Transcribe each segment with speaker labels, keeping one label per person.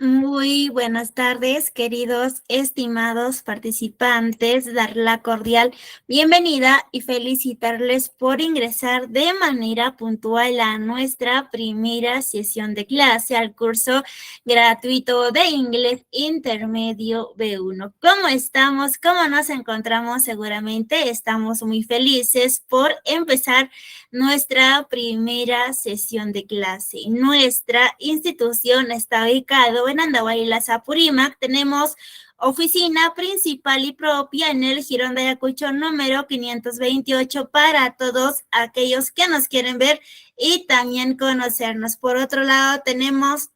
Speaker 1: Muy buenas tardes, queridos estimados participantes, dar la cordial bienvenida y felicitarles por ingresar de manera puntual a nuestra primera sesión de clase al curso gratuito de inglés intermedio B1. ¿Cómo estamos? ¿Cómo nos encontramos? Seguramente estamos muy felices por empezar nuestra primera sesión de clase. Nuestra institución está ubicada en Andahuaylas, Apurímac. Tenemos oficina principal y propia en el Jirón de Ayacucho número 528 para todos aquellos que nos quieren ver y también conocernos. Por otro lado, tenemos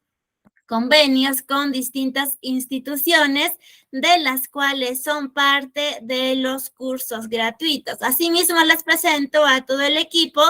Speaker 1: convenios con distintas instituciones de las cuales son parte de los cursos gratuitos. Asimismo, les presento a todo el equipo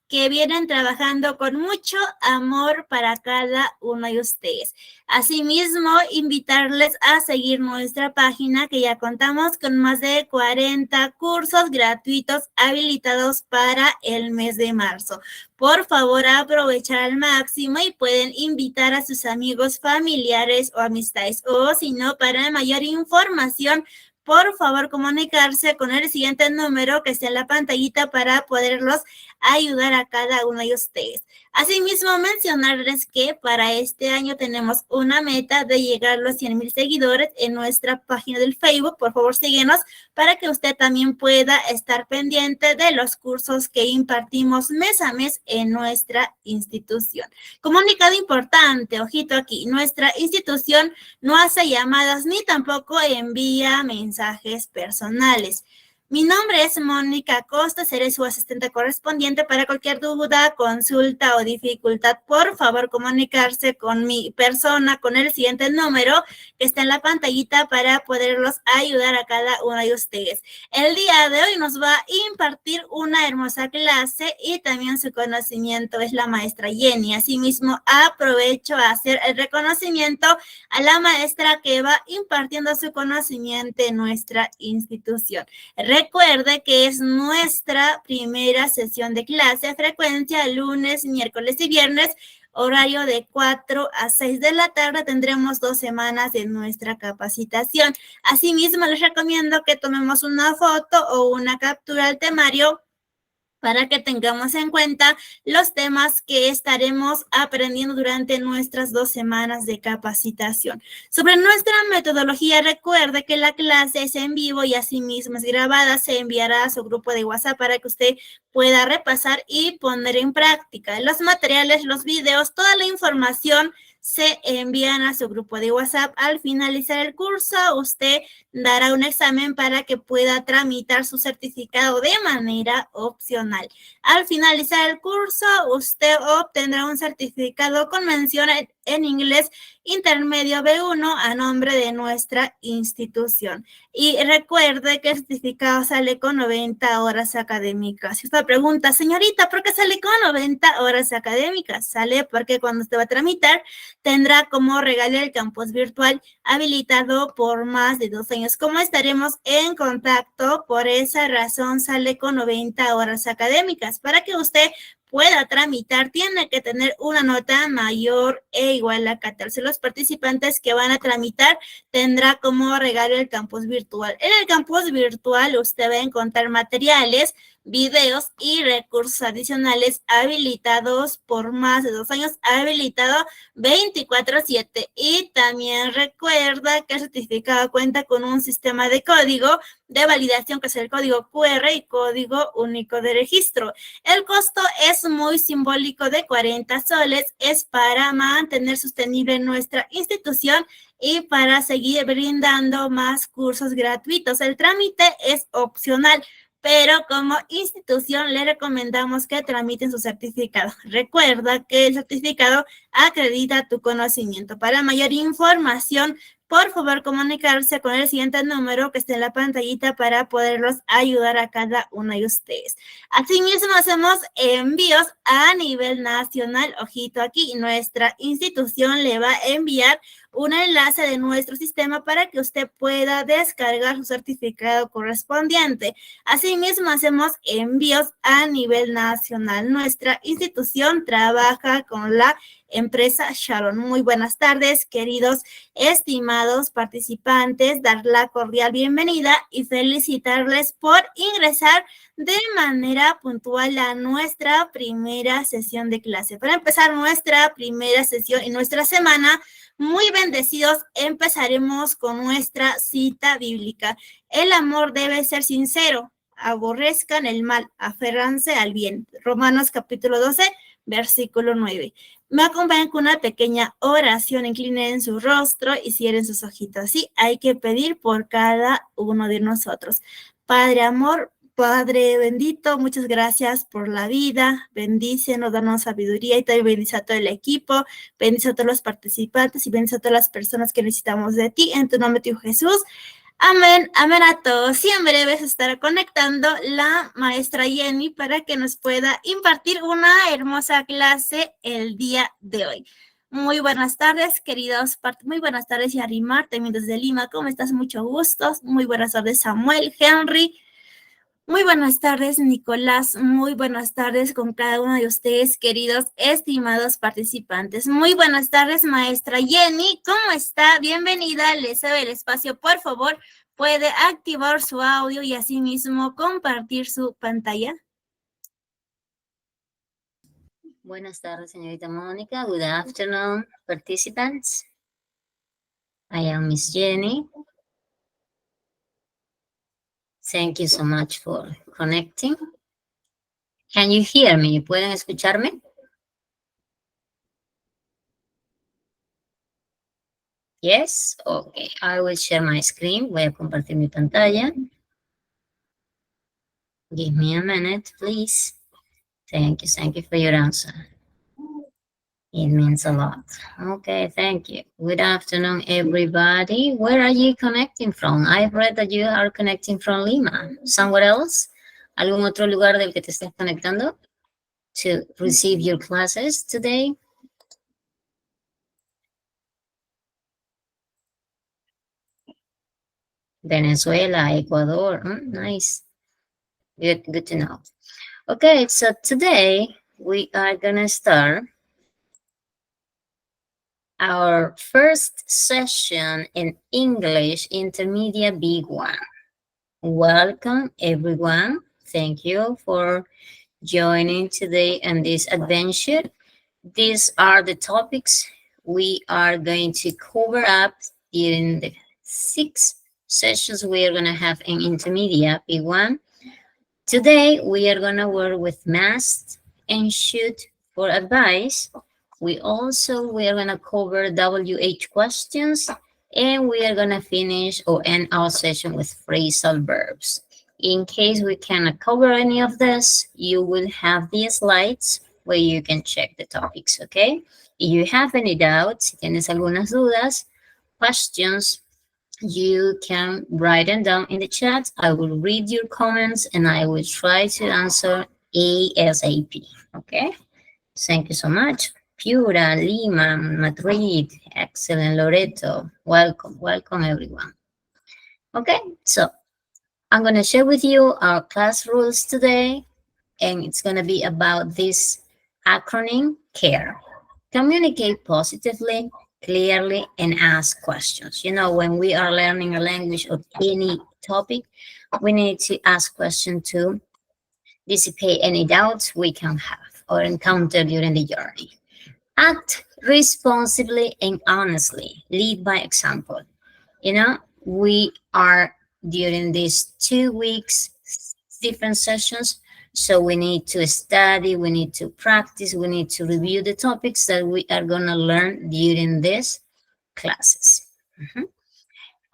Speaker 1: que vienen trabajando con mucho amor para cada uno de ustedes. Asimismo, invitarles a seguir nuestra página, que ya contamos con más de 40 cursos gratuitos habilitados para el mes de marzo. Por favor, aprovechar al máximo y pueden invitar a sus amigos, familiares o amistades. O si no, para mayor información, por favor, comunicarse con el siguiente número que está en la pantallita para poderlos ayudar a cada uno de ustedes. Asimismo, mencionarles que para este año tenemos una meta de llegar a los 100,000 seguidores en nuestra página del Facebook. Por favor, síguenos para que usted también pueda estar pendiente de los cursos que impartimos mes a mes en nuestra institución. Comunicado importante, ojito aquí, nuestra institución no hace llamadas ni tampoco envía mensajes personales. Mi nombre es Mónica Costa, seré su asistente correspondiente. Para cualquier duda, consulta o dificultad, por favor comunicarse con mi persona, con el siguiente número que está en la pantallita para poderlos ayudar a cada uno de ustedes. El día de hoy nos va a impartir una hermosa clase y también su conocimiento es la maestra Jenny. Asimismo, aprovecho a hacer el reconocimiento a la maestra que va impartiendo su conocimiento en nuestra institución. Recuerde que es nuestra primera sesión de clase, frecuencia lunes, miércoles y viernes, horario de 4 a 6 de la tarde. Tendremos 2 semanas de nuestra capacitación. Asimismo, les recomiendo que tomemos una foto o una captura del temario para que tengamos en cuenta los temas que estaremos aprendiendo durante nuestras 2 semanas de capacitación. Sobre nuestra metodología, recuerde que la clase es en vivo y asimismo es grabada, se enviará a su grupo de WhatsApp para que usted pueda repasar y poner en práctica. Los materiales, los videos, toda la información se envían a su grupo de WhatsApp. Al finalizar el curso, usted dará un examen para que pueda tramitar su certificado de manera opcional. Al finalizar el curso, usted obtendrá un certificado con mención en inglés intermedio B1 a nombre de nuestra institución. Y recuerde que el certificado sale con 90 horas académicas. Si usted pregunta, señorita, ¿por qué sale con 90 horas académicas? Sale porque cuando usted va a tramitar, tendrá como regalo el campus virtual habilitado por más de 2 años. Como estaremos en contacto, por esa razón sale con 90 horas académicas. Para que usted pueda tramitar, tiene que tener una nota mayor e igual a 14. Los participantes que van a tramitar tendrá como regalo el campus virtual. En el campus virtual usted va a encontrar materiales, videos y recursos adicionales habilitados por más de 2 años, habilitado 24/7. Y también recuerda que el certificado cuenta con un sistema de código de validación, que es el código QR y código único de registro. El costo es muy simbólico de 40 soles, es para mantener sostenible nuestra institución y para seguir brindando más cursos gratuitos. El trámite es opcional, pero como institución le recomendamos que tramiten su certificado. Recuerda que el certificado acredita tu conocimiento. Para mayor información, por favor, comunicarse con el siguiente número que está en la pantallita para poderlos ayudar a cada uno de ustedes. Asimismo, hacemos envíos a nivel nacional. Ojito aquí, nuestra institución le va a enviar un enlace de nuestro sistema para que usted pueda descargar su certificado correspondiente. Asimismo, hacemos envíos a nivel nacional. Nuestra institución trabaja con la empresa Sharon. Muy buenas tardes, queridos estimados participantes, dar la cordial bienvenida y felicitarles por ingresar de manera puntual a nuestra primera sesión de clase. Para empezar nuestra primera sesión y nuestra semana, muy bendecidos, empezaremos con nuestra cita bíblica. El amor debe ser sincero, aborrezcan el mal, aférranse al bien. Romanos capítulo 12, versículo 9. Me acompañan con una pequeña oración, inclinen su rostro y cierren sus ojitos. Sí, hay que pedir por cada uno de nosotros. Padre amor, Padre bendito, muchas gracias por la vida, bendícenos, danos sabiduría y también bendice a todo el equipo, bendice a todos los participantes y bendice a todas las personas que necesitamos de ti, en tu nombre, Tío Jesús. Amén, amén a todos. Y en breve se estará conectando la maestra Jenny para que nos pueda impartir una hermosa clase el día de hoy. Muy buenas tardes, queridos. Muy buenas tardes, Yarimar, también desde Lima. ¿Cómo estás? Mucho gusto. Muy buenas tardes, Samuel, Henry. Muy buenas tardes, Nicolás. Muy buenas tardes con cada uno de ustedes, queridos, estimados participantes. Muy buenas tardes, maestra Jenny. ¿Cómo está? Bienvenida. Les cedo el espacio. Por favor, puede activar su audio y asimismo compartir su pantalla.
Speaker 2: Buenas tardes, señorita Mónica. Good afternoon, participants. I am Miss Jenny. Thank you so much for connecting. Can you hear me? ¿Pueden escucharme? Yes? Okay. I will share my screen. Voy a compartir mi pantalla. Give me a minute, please. Thank you for your answer. It means a lot. Okay, thank you. Good afternoon, everybody. Where are you connecting from? I've read that you are connecting from Lima. Somewhere else? ¿Algún otro lugar del que te estés conectando to receive your classes today? Venezuela, Ecuador. Nice. Good to know. Okay, so today we are gonna start our first session in English Intermediate B1. Welcome, everyone. Thank you for joining today on this adventure. These are the topics we are going to cover up during the 6 sessions we are going to have in Intermediate B1. Today, we are going to work with math and shoot for advice. We are going to cover WH questions, and we are going to finish or end our session with phrasal verbs. In case we cannot cover any of this, you will have these slides where you can check the topics, okay? If you have any doubts, si tienes algunas dudas, questions, you can write them down in the chat. I will read your comments and I will try to answer ASAP, okay? Thank you so much. Piura, Lima, Madrid, excellent, Loreto. Welcome everyone. Okay, so I'm gonna share with you our class rules today, and it's gonna be about this acronym CARE. Communicate positively, clearly, and ask questions. You know, when we are learning a language or any topic, we need to ask questions to dissipate any doubts we can have or encounter during the journey. Act responsibly and honestly. Lead by example. You know, we are during these 2 weeks, different sessions, so we need to study, we need to practice, we need to review the topics that we are going to learn during these classes.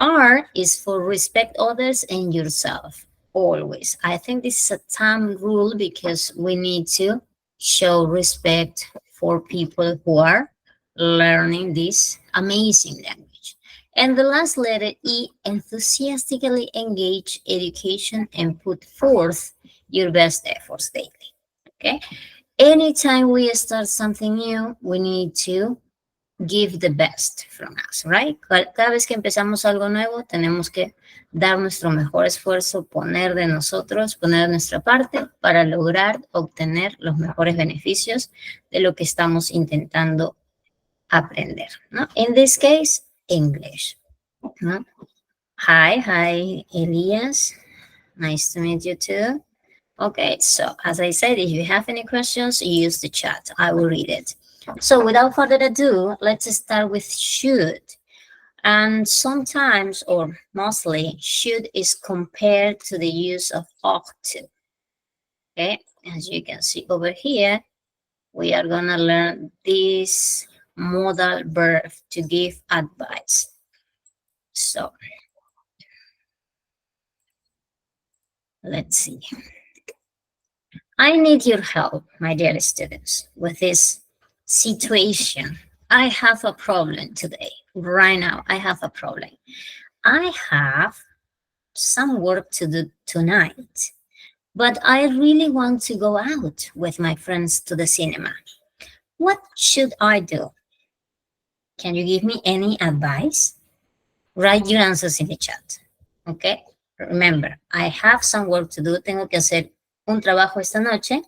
Speaker 2: R is for respect others and yourself, always. I think this is a thumb rule because we need to show respect for people who are learning this amazing language. And the last letter, E, enthusiastically engage education and put forth your best efforts daily, okay? Anytime we start something new, we need to give the best from us, right? Cada vez que empezamos algo nuevo, tenemos que dar nuestro mejor esfuerzo, poner de nosotros, poner de nuestra parte para lograr obtener los mejores beneficios de lo que estamos intentando aprender, ¿no? In this case, English, ¿no? Hi, Elias. Nice to meet you too. Okay, so as I said, if you have any questions, use the chat. I will read it. So without further ado, let's start with should. And sometimes, or mostly, should is compared to the use of ought to. Okay, as you can see over here, we are gonna learn this modal verb to give advice. So, let's see. I need your help, my dear students, with this situation. I have a problem today. Right now, I have a problem. I have some work to do tonight, but I really want to go out with my friends to the cinema. What should I do? Can you give me any advice? Write your answers in the chat, okay? Remember, I have some work to do. Tengo que hacer un trabajo esta noche,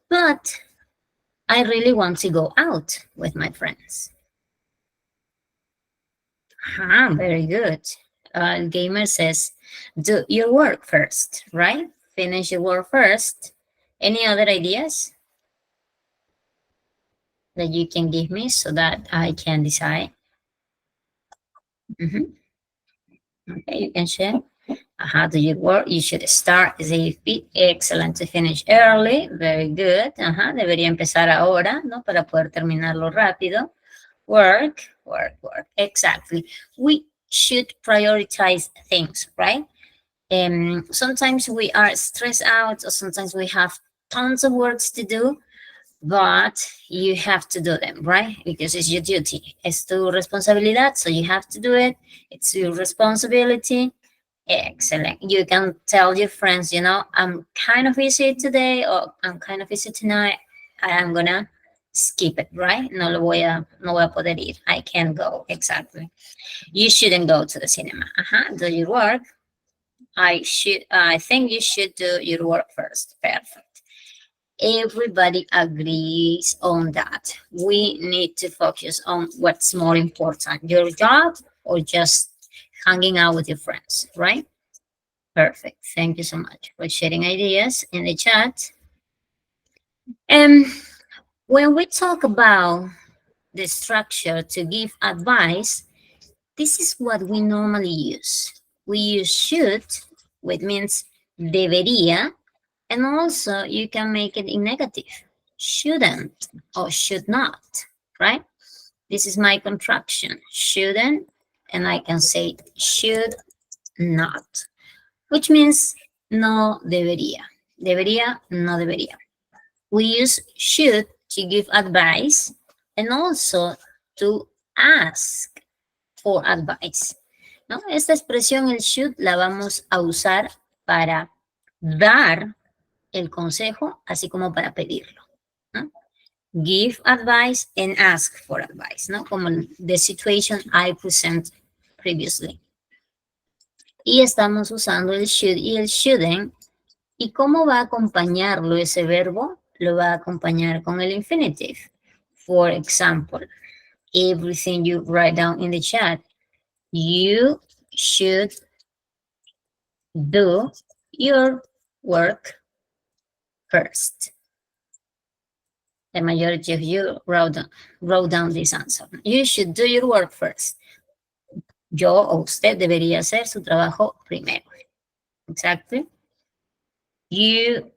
Speaker 2: but I really want to go out with my friends. Very good. Gamer says, do your work first, right? Finish your work first. Any other ideas that you can give me so that I can decide? Okay, you can share. How do you work? You should start SAFP. Excellent to finish early. Very good. Debería empezar ahora, ¿no? Para poder terminarlo rápido. Work. Exactly. We should prioritize things, right? Sometimes we are stressed out, or sometimes we have tons of works to do, but you have to do them, right? Because it's your duty. Es tu responsabilidad, so you have to do it. It's your responsibility. Excellent. You can tell your friends, you know, I'm kind of busy today, or I'm kind of busy tonight. I'm gonna skip it, right? No voy a poder ir. I can't go. Exactly. You shouldn't go to the cinema. Do your work. I think you should do your work first. Perfect. Everybody agrees on that. We need to focus on what's more important, your job or just hanging out with your friends, right? Perfect. Thank you so much for sharing ideas in the chat. And when we talk about the structure to give advice, this is what we normally use. We use should, which means debería, and also you can make it in negative, shouldn't or should not, right? This is my contraction, shouldn't, and I can say should not, which means no debería. Debería, no debería. We use should to give advice and also to ask for advice, ¿no? Esta expresión, el should, la vamos a usar para dar el consejo, así como para pedirlo, ¿no? Give advice and ask for advice, ¿no? Como the situation I present previously. Y estamos usando el should y el shouldn't. ¿Y cómo va a acompañarlo ese verbo? Lo va a acompañar con el infinitive. For example, everything you write down in the chat, you should do your work first. The majority of you wrote down this answer. You should do your work first. Yo o usted debería hacer su trabajo primero. Exactly. You,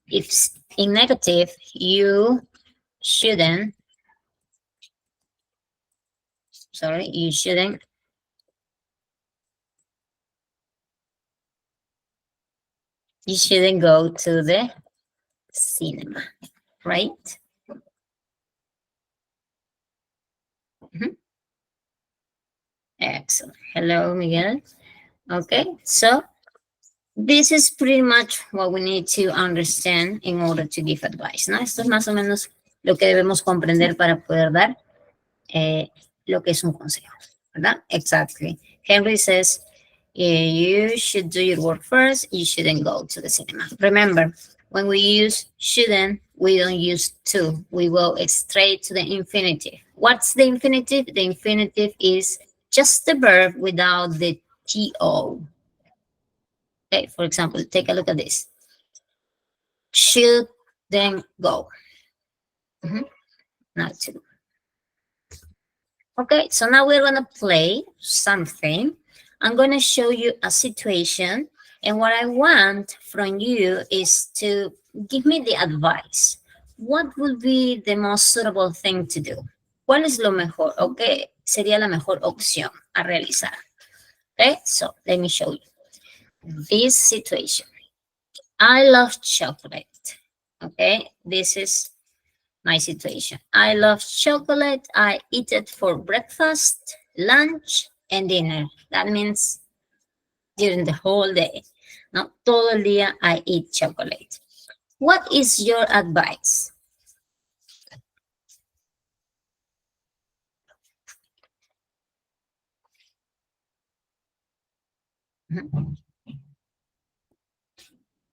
Speaker 2: if in negative, you shouldn't. Sorry, you shouldn't. You shouldn't go to the cinema, right? Excellent. Hello, Miguel. Okay, so this is pretty much what we need to understand in order to give advice, ¿no? Esto es más o menos lo que debemos comprender para poder dar lo que es un consejo, ¿verdad? Exactly. Henry says, you should do your work first. You shouldn't go to the cinema. Remember, when we use shouldn't, we don't use to. We go straight to the infinitive. What's the infinitive? The infinitive is just the verb without the to. Okay, for example, take a look at this. Should, then go. Not to. Okay, so now we're gonna play something. I'm gonna show you a situation, and what I want from you is to give me the advice. What would be the most suitable thing to do? ¿Cuál es lo mejor? Okay, sería la mejor opción a realizar. Okay, so let me show you this situation. I love chocolate. Okay, this is my situation. I love chocolate. I eat it for breakfast, lunch, and dinner. That means during the whole day. Not todo el día I eat chocolate. What is your advice?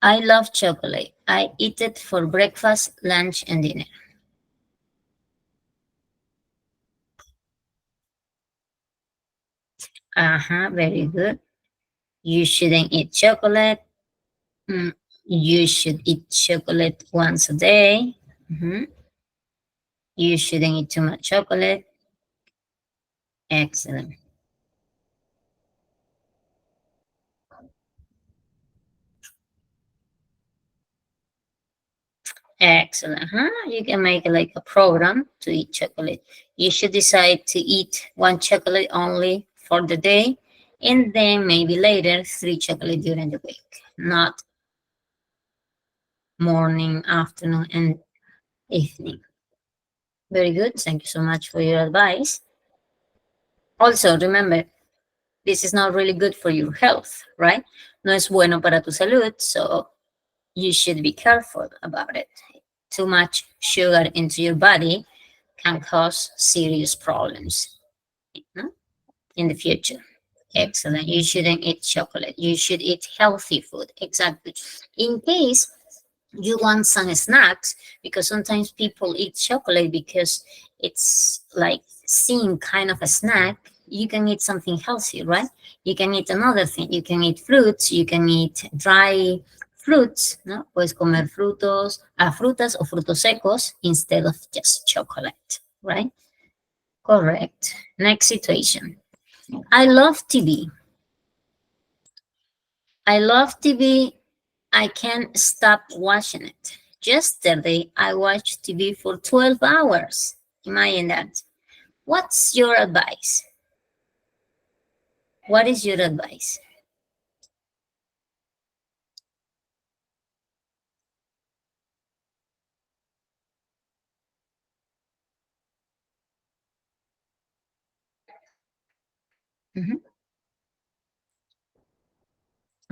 Speaker 2: I love chocolate. I eat it for breakfast, lunch, and dinner. Very good. You shouldn't eat chocolate. You should eat chocolate once a day. You shouldn't eat too much chocolate. Excellent. Excellent. You can make like a program to eat chocolate. You should decide to eat one chocolate only for the day, and then maybe later 3 chocolate during the week, not morning, afternoon, and evening. Very good. Thank you so much for your advice. Also, remember, this is not really good for your health, right? No es bueno para tu salud, so you should be careful about it. Too much sugar into your body can cause serious problems in the future. Excellent. You shouldn't eat chocolate. You should eat healthy food. Exactly. In case you want some snacks, because sometimes people eat chocolate because it's like seen kind of a snack, you can eat something healthy, right? You can eat another thing. You can eat fruits. You can eat dry fruits, ¿no? Puedes comer frutas o frutos secos instead of just chocolate, right? Correct. Next situation. I love TV. I love TV. I can't stop watching it. Yesterday, I watched TV for 12 hours. Imagine that. What's your advice? What is your advice?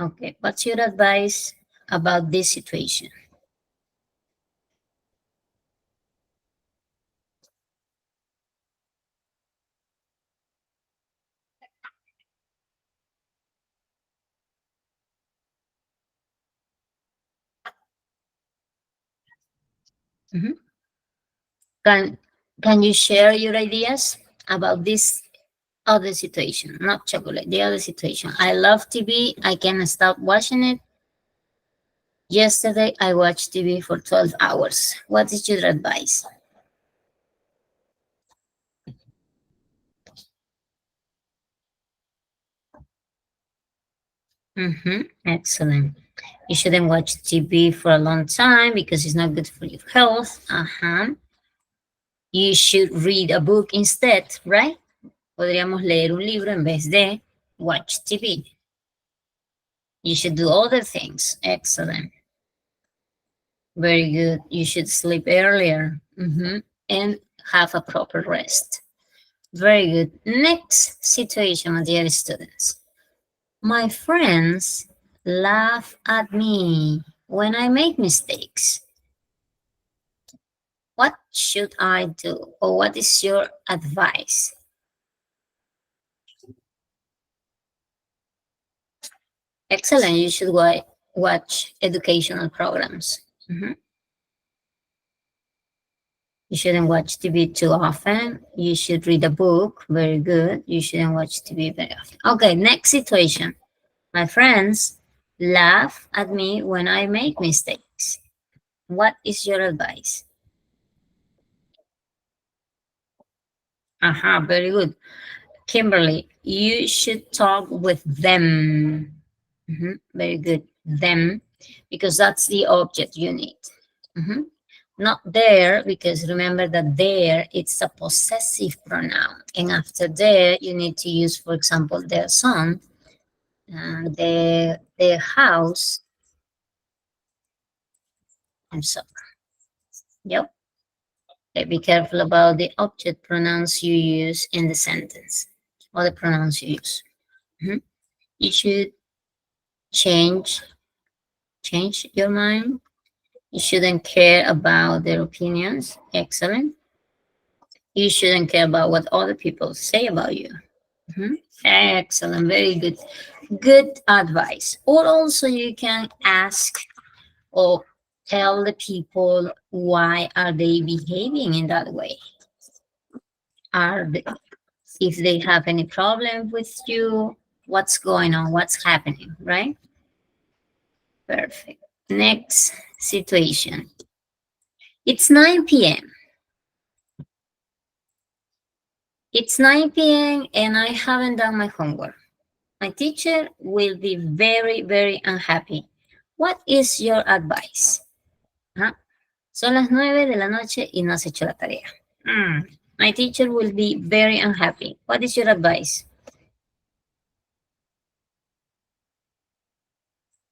Speaker 2: Okay, what's your advice about this situation? Can you share your ideas about this other situation? Not chocolate, the other situation. I love TV. I can't stop watching it. Yesterday, I watched TV for 12 hours. What is your advice? Excellent. You shouldn't watch TV for a long time because it's not good for your health. You should read a book instead, right? Podríamos leer un libro en vez de watch TV. You should do other things. Excellent. Very good. You should sleep earlier and have a proper rest. Very good. Next situation, my dear students. My friends laugh at me when I make mistakes. What should I do? Or what is your advice? Excellent. You should watch educational programs. Mhm. You shouldn't watch TV too often. You should read a book. Very good. You shouldn't watch TV very often. Okay, next situation. My friends laugh at me when I make mistakes. What is your advice? Aha, very good. Kimberly, you should talk with them. Very good. Them, because that's the object you need. Mhm. Not there, because remember that there it's a possessive pronoun. And after there, you need to use, for example, their son, their house, and so. Yep. Okay, be careful about the object pronouns you use in the sentence, or the pronouns you use. Mhm. You should change change your mind. You shouldn't care about their opinions. Excellent. You shouldn't care about what other people say about you. Mhm. Excellent. Very good. Good advice. Or also you can ask or tell the people why are they behaving in that way. Are they, if they have any problem with you, what's going on, what's happening, right? Perfect. Next situation. It's 9 p.m. It's 9 p.m. and I haven't done my homework. My teacher will be very, very unhappy. What is your advice? Ajá. Son las 9 de la noche y no has hecho la tarea. My teacher will be very unhappy. What is your advice?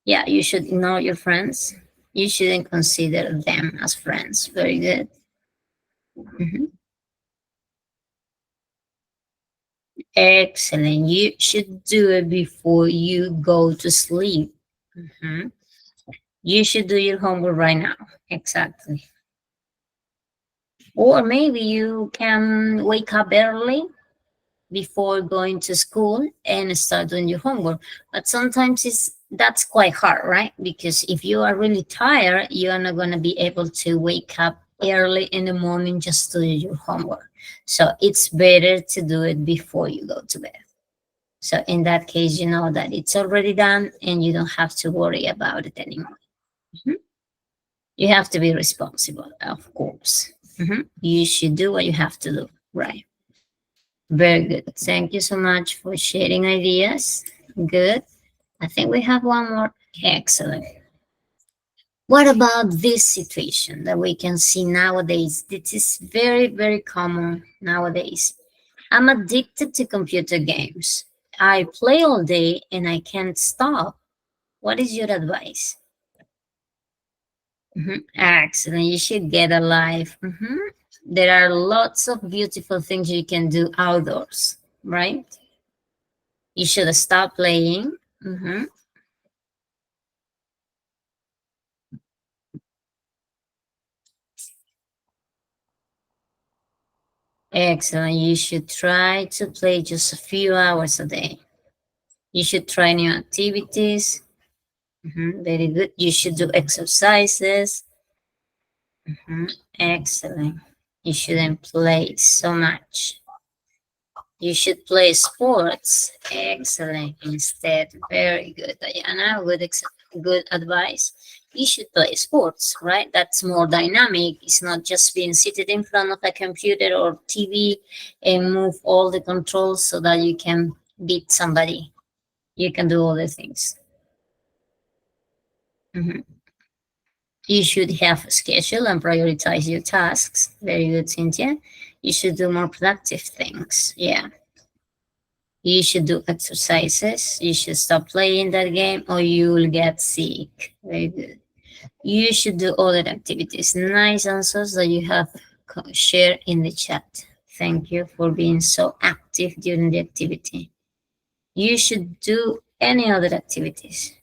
Speaker 2: Yeah, you should ignore your friends. You shouldn't consider them as friends. Very good. Mhm. Excellent. You should do it before you go to sleep. Mhm. You should do your homework right now. Exactly. Or maybe you can wake up early before going to school and start doing your homework. But sometimes that's quite hard, right? Because if you are really tired, you are not going to be able to wake up early in the morning just to do your homework. So it's better to do it before you go to bed. So in that case, you know that it's already done and you don't have to worry about it anymore. Mhm. You have to be responsible, of course. You should do what you have to do, right? Very good. Thank you so much for sharing ideas. Good. I think we have one more. Excellent. What about this situation that we can see nowadays? This is very, very common nowadays. I'm addicted to computer games. I play all day and I can't stop. What is your advice? Excellent. You should get a life. There are lots of beautiful things you can do outdoors, right? You should stop playing. Excellent. You should try to play just a few hours a day. You should try new activities. Very good. You should do exercises. Excellent. You shouldn't play so much. You should play sports. Excellent. Instead, very good, Diana. Good advice. You should play sports, right? That's more dynamic. It's not just being seated in front of a computer or TV and move all the controls so that you can beat somebody. You can do all the things. Mhm. You should have a schedule and prioritize your tasks. Very good, Cynthia. You should do more productive things. Yeah. You should do exercises. You should stop playing that game or you will get sick. Very good. You should do other activities. Nice answers that you have shared in the chat. Thank you for being so active during the activity. You should do any other activities.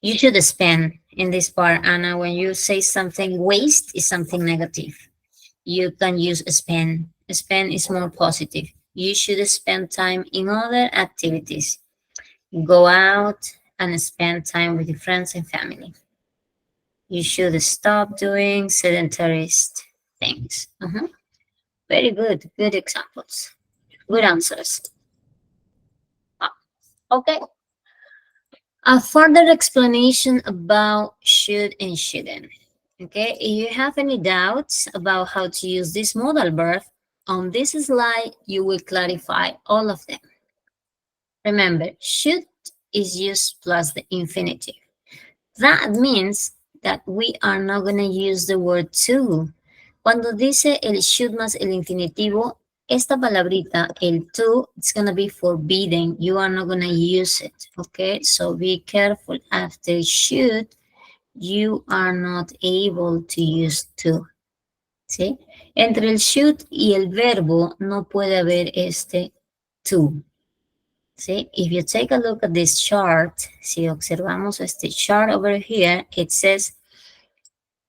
Speaker 2: You should spend in this part, Anna. When you say something waste is something negative, you can use spend. Spend is more positive. You should spend time in other activities. Go out and spend time with your friends and family. You should stop doing sedentary things. Very good. Good examples. Good answers. Ah, okay. A further explanation about should and shouldn't. Okay, if you have any doubts about how to use this modal verb, on this slide, you will clarify all of them. Remember, should is used plus the infinitive. That means that we are not going to use the word to. Cuando dice el should más el infinitivo, esta palabrita, el to, it's going to be forbidden. You are not going to use it, okay? So be careful. After should, you are not able to use to, ¿sí? Entre el should y el verbo no puede haber este to, ¿sí? If you take a look at this chart, si observamos este chart over here, it says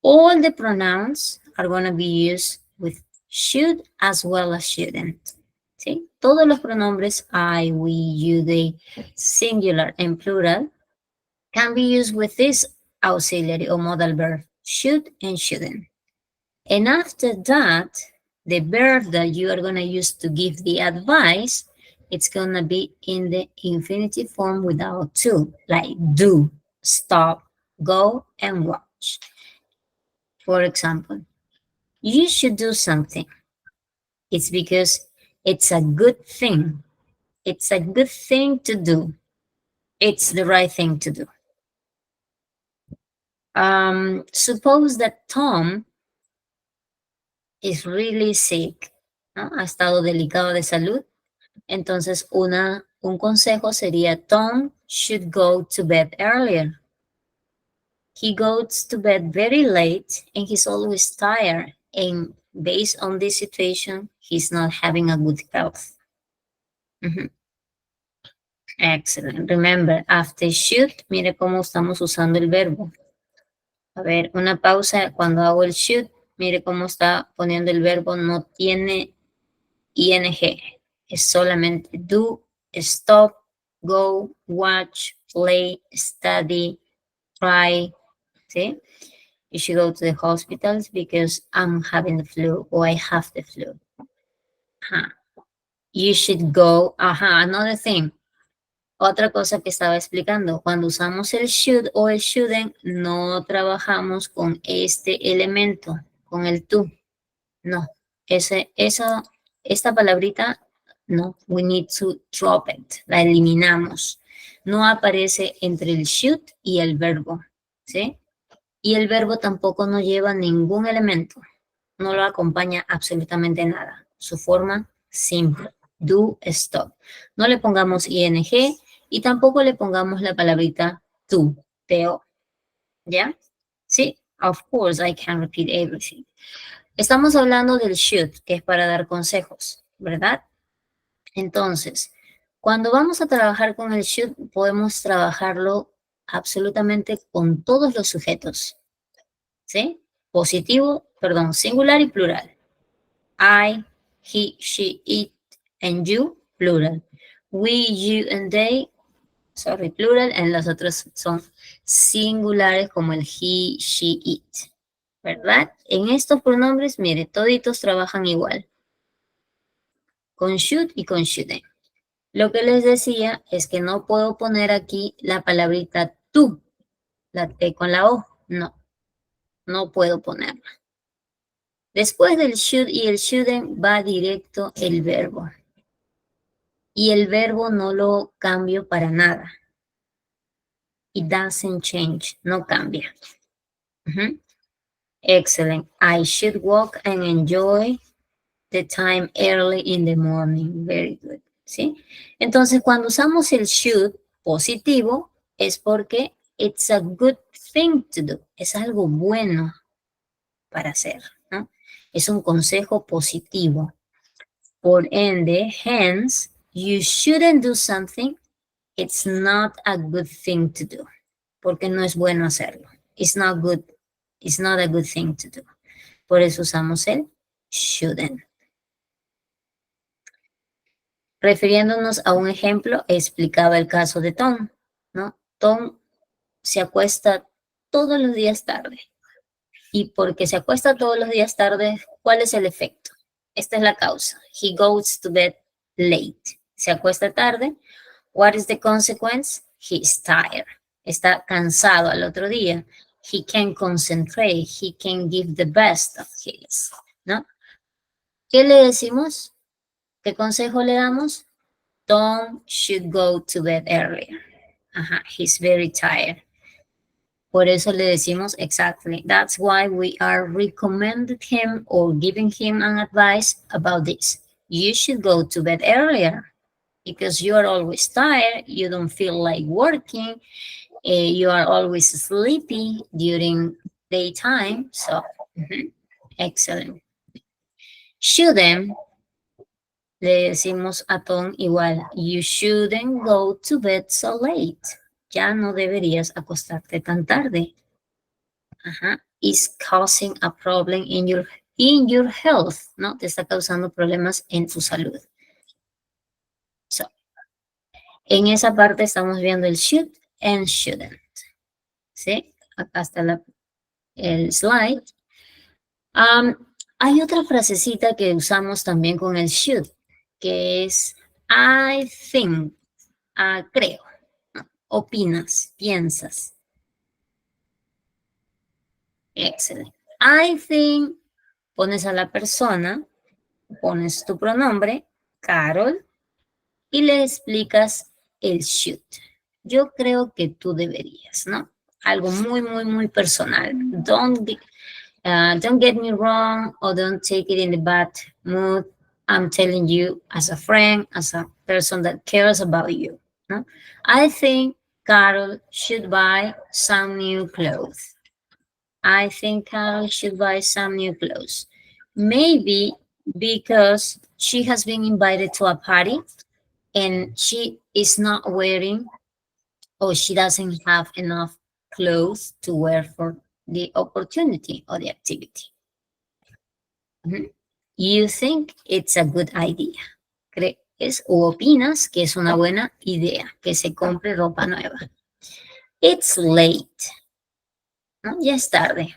Speaker 2: all the pronouns are going to be used with should as well as shouldn't. ¿Sí? Todos los pronombres I, we, you, they, singular and plural can be used with this auxiliary or modal verb, should and shouldn't. And after that, the verb that you are going to use to give the advice, it's going to be in the infinitive form without to, like do, stop, go, and watch. For example, you should do something. It's because it's a good thing. It's a good thing to do. It's the right thing to do. Suppose that Tom is really sick, ¿no? Ha estado delicado de salud. Entonces, un consejo sería, Tom should go to bed earlier. He goes to bed very late and he's always tired. And based on this situation, he's not having a good health. Excellent. Remember, after should, mire cómo estamos usando el verbo. A ver, una pausa cuando hago el should. Mire cómo está poniendo el verbo. No tiene ing. Es solamente do, stop, go, watch, play, study, try. ¿Sí? You should go to the hospitals because I'm having the flu or I have the flu. You should go. Another thing. Otra cosa que estaba explicando, cuando usamos el should o el shouldn't, no trabajamos con este elemento, con el to. No, esta palabrita, no, we need to drop it, la eliminamos. No aparece entre el should y el verbo, ¿sí? Y el verbo tampoco no lleva ningún elemento, no lo acompaña absolutamente nada. Su forma simple, do, stop. No le pongamos ing, y tampoco le pongamos la palabrita to, to, ¿ya? Sí, of course, I can repeat everything. Estamos hablando del should, que es para dar consejos, ¿verdad? Entonces, cuando vamos a trabajar con el should, podemos trabajarlo absolutamente con todos los sujetos, ¿sí? Singular y plural. I, he, she, it, and you, plural. We, you, and they, plural, and los otros son singulares como el he, she, it, ¿verdad? En estos pronombres, mire, toditos trabajan igual, con should y con shouldn't. Lo que les decía es que no puedo poner aquí la palabrita to, la T con la O, no puedo ponerla. Después del should y el shouldn't va directo el verbo. Y el verbo no lo cambio para nada. It doesn't change, no cambia. Excellent. I should walk and enjoy the time early in the morning. Very good. ¿Sí? Entonces, cuando usamos el should positivo, es porque it's a good thing to do. Es algo bueno para hacer, ¿no? Es un consejo positivo. Por ende, hence, you shouldn't do something. It's not a good thing to do. porque no es bueno hacerlo. It's not good. It's not a good thing to do. Por eso usamos el shouldn't. Refiriéndonos a un ejemplo, explicaba el caso de Tom, ¿no? Tom se acuesta todos los días tarde. Y porque se acuesta todos los días tarde, ¿cuál es el efecto? Esta es la causa. He goes to bed late. Se acuesta tarde. What is the consequence? He's tired. Está cansado al otro día. He can concentrate. He can give the best of his, ¿no? ¿Qué le decimos? ¿Qué consejo le damos? Tom should go to bed earlier. Ajá, he's very tired. Por eso le decimos exactly. That's why we are recommending him or giving him an advice about this. You should go to bed earlier because you are always tired. You don't feel like working. You are always sleepy during daytime. So, excellent. Shouldn't, le decimos a Tom igual. You shouldn't go to bed so late. Ya no deberías acostarte tan tarde. Ajá. Is causing a problem in your health, ¿no? Te está causando problemas en tu salud. So, en esa parte estamos viendo el should and shouldn't. ¿Sí? Acá está el slide. Hay otra frasecita que usamos también con el should, que es I think, creo, ¿no? Opinas, piensas. Excelente. I think, pones a la persona, pones tu pronombre, Carol, y le explicas el should. Yo creo que tú deberías, ¿no? Algo muy, muy, muy personal. Don't get me wrong or don't take it in the bad mood. I'm telling you as a friend, as a person that cares about you, ¿no? I think Carol should buy some new clothes. I think Carol should buy some new clothes. Maybe because she has been invited to a party and she is not wearing or she doesn't have enough clothes to wear for the opportunity or the activity. You think it's a good idea. ¿Crees o opinas que es una buena idea que se compre ropa nueva? It's late. ¿No? Ya es tarde.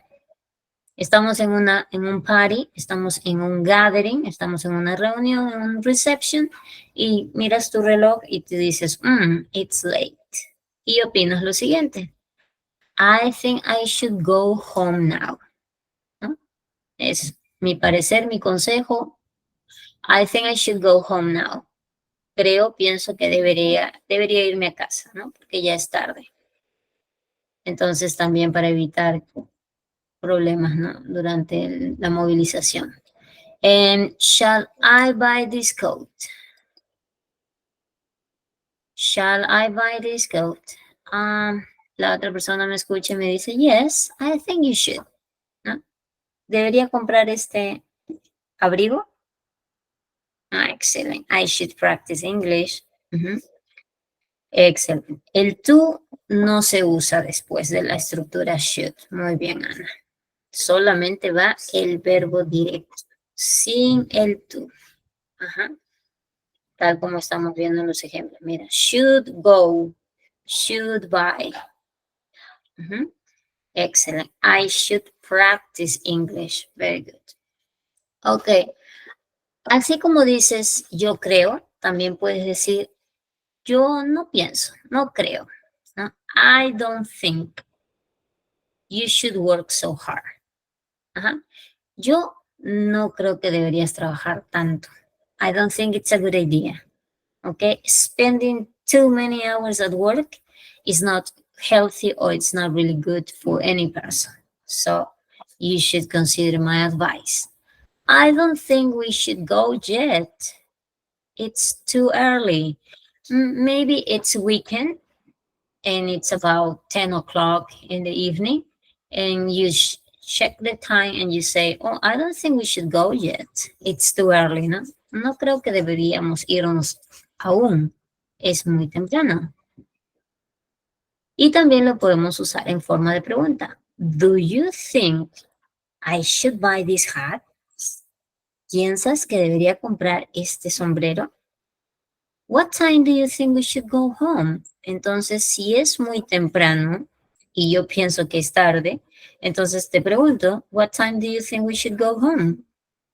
Speaker 2: Estamos en un party, estamos en un gathering, estamos en una reunión, en un reception, y miras tu reloj y te dices, it's late. Y opinas lo siguiente. I think I should go home now. ¿No? Es mi parecer, mi consejo. I think I should go home now. Pienso que debería irme a casa, ¿no? Porque ya es tarde. Entonces también para evitar problemas, ¿no? Durante la movilización. And shall I buy this coat? Shall I buy this coat? La otra persona me escucha y me dice, yes, I think you should. ¿No? ¿Debería comprar este abrigo? Excellent. I should practice English. Excelente. El to no se usa después de la estructura should. Muy bien, Ana. Solamente va el verbo directo, sin el to. Ajá. Tal como estamos viendo en los ejemplos. Mira, should go, should buy. Excellent. I should practice English. Very good. Ok. Así como dices, yo creo, también puedes decir, yo no pienso, no creo. ¿No? I don't think you should work so hard. Ajá. Yo no creo que deberías trabajar tanto. I don't think it's a good idea. Okay, spending too many hours at work is not healthy or it's not really good for any person. So you should consider my advice. I don't think we should go yet. It's too early. Maybe it's weekend and it's about 10 o'clock in the evening and you check the time and you say, oh, I don't think we should go yet. It's too early, ¿no? No creo que deberíamos irnos aún. Es muy temprano. Y también lo podemos usar en forma de pregunta. Do you think I should buy this hat? ¿Piensas que debería comprar este sombrero? What time do you think we should go home? Entonces, si es muy temprano y yo pienso que es tarde, entonces te pregunto, what time do you think we should go home?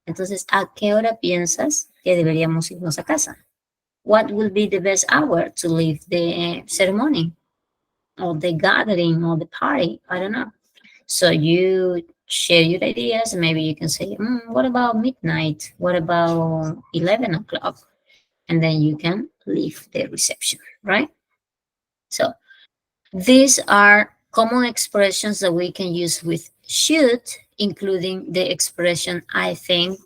Speaker 2: Entonces, ¿a qué hora piensas que deberíamos irnos a casa? What will be the best hour to leave the ceremony or the gathering or the party? I don't know. So you share your ideas. Maybe you can say, what about midnight? What about 11 o'clock? And then you can leave the reception, right? So these are common expressions that we can use with should, including the expression I think,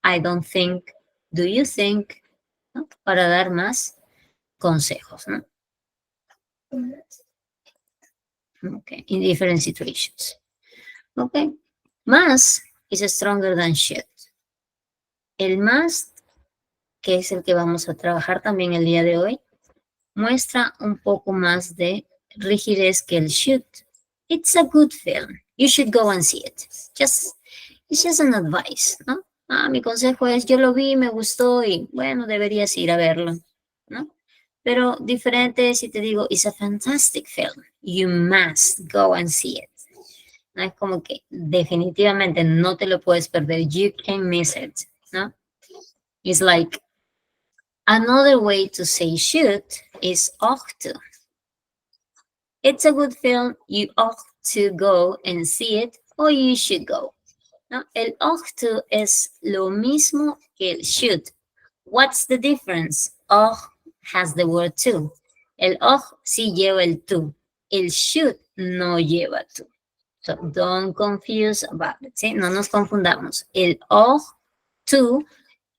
Speaker 2: I don't think, do you think, ¿no? Para dar más consejos, ¿no? Okay, in different situations. Okay, must is stronger than should. El must, que es el que vamos a trabajar también el día de hoy, muestra un poco más de rigidez que el should. It's a good film. You should go and see it. It's just an advice, ¿no? Mi consejo es, yo lo vi, me gustó y bueno, deberías ir a verlo, ¿no? Pero diferente si te digo, it's a fantastic film. You must go and see it. No es como que definitivamente no te lo puedes perder. You can't miss it, ¿no? It's like, another way to say should is ought to. It's a good film, you ought to go and see it, or you should go. ¿No? El ought to es lo mismo que el should. What's the difference? Ought has the word to. El ought sí lleva el to. El should no lleva to. So don't confuse about it, ¿sí? No nos confundamos. El ought to,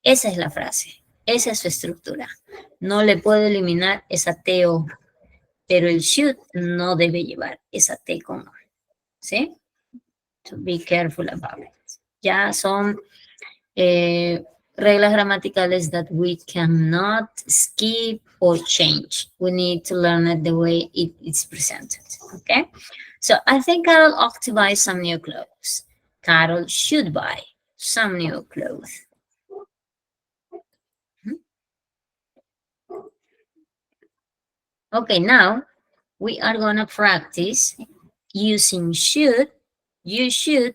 Speaker 2: esa es la frase. Esa es su estructura. No le puedo eliminar esa T-O, pero el should no debe llevar esa T con O, ¿sí? So be careful about it. Ya son reglas gramaticales that we cannot skip or change. We need to learn it the way it is presented, okay? So I think Carol ought to buy some new clothes. Carol should buy some new clothes. Okay, now we are gonna practice using should, you should,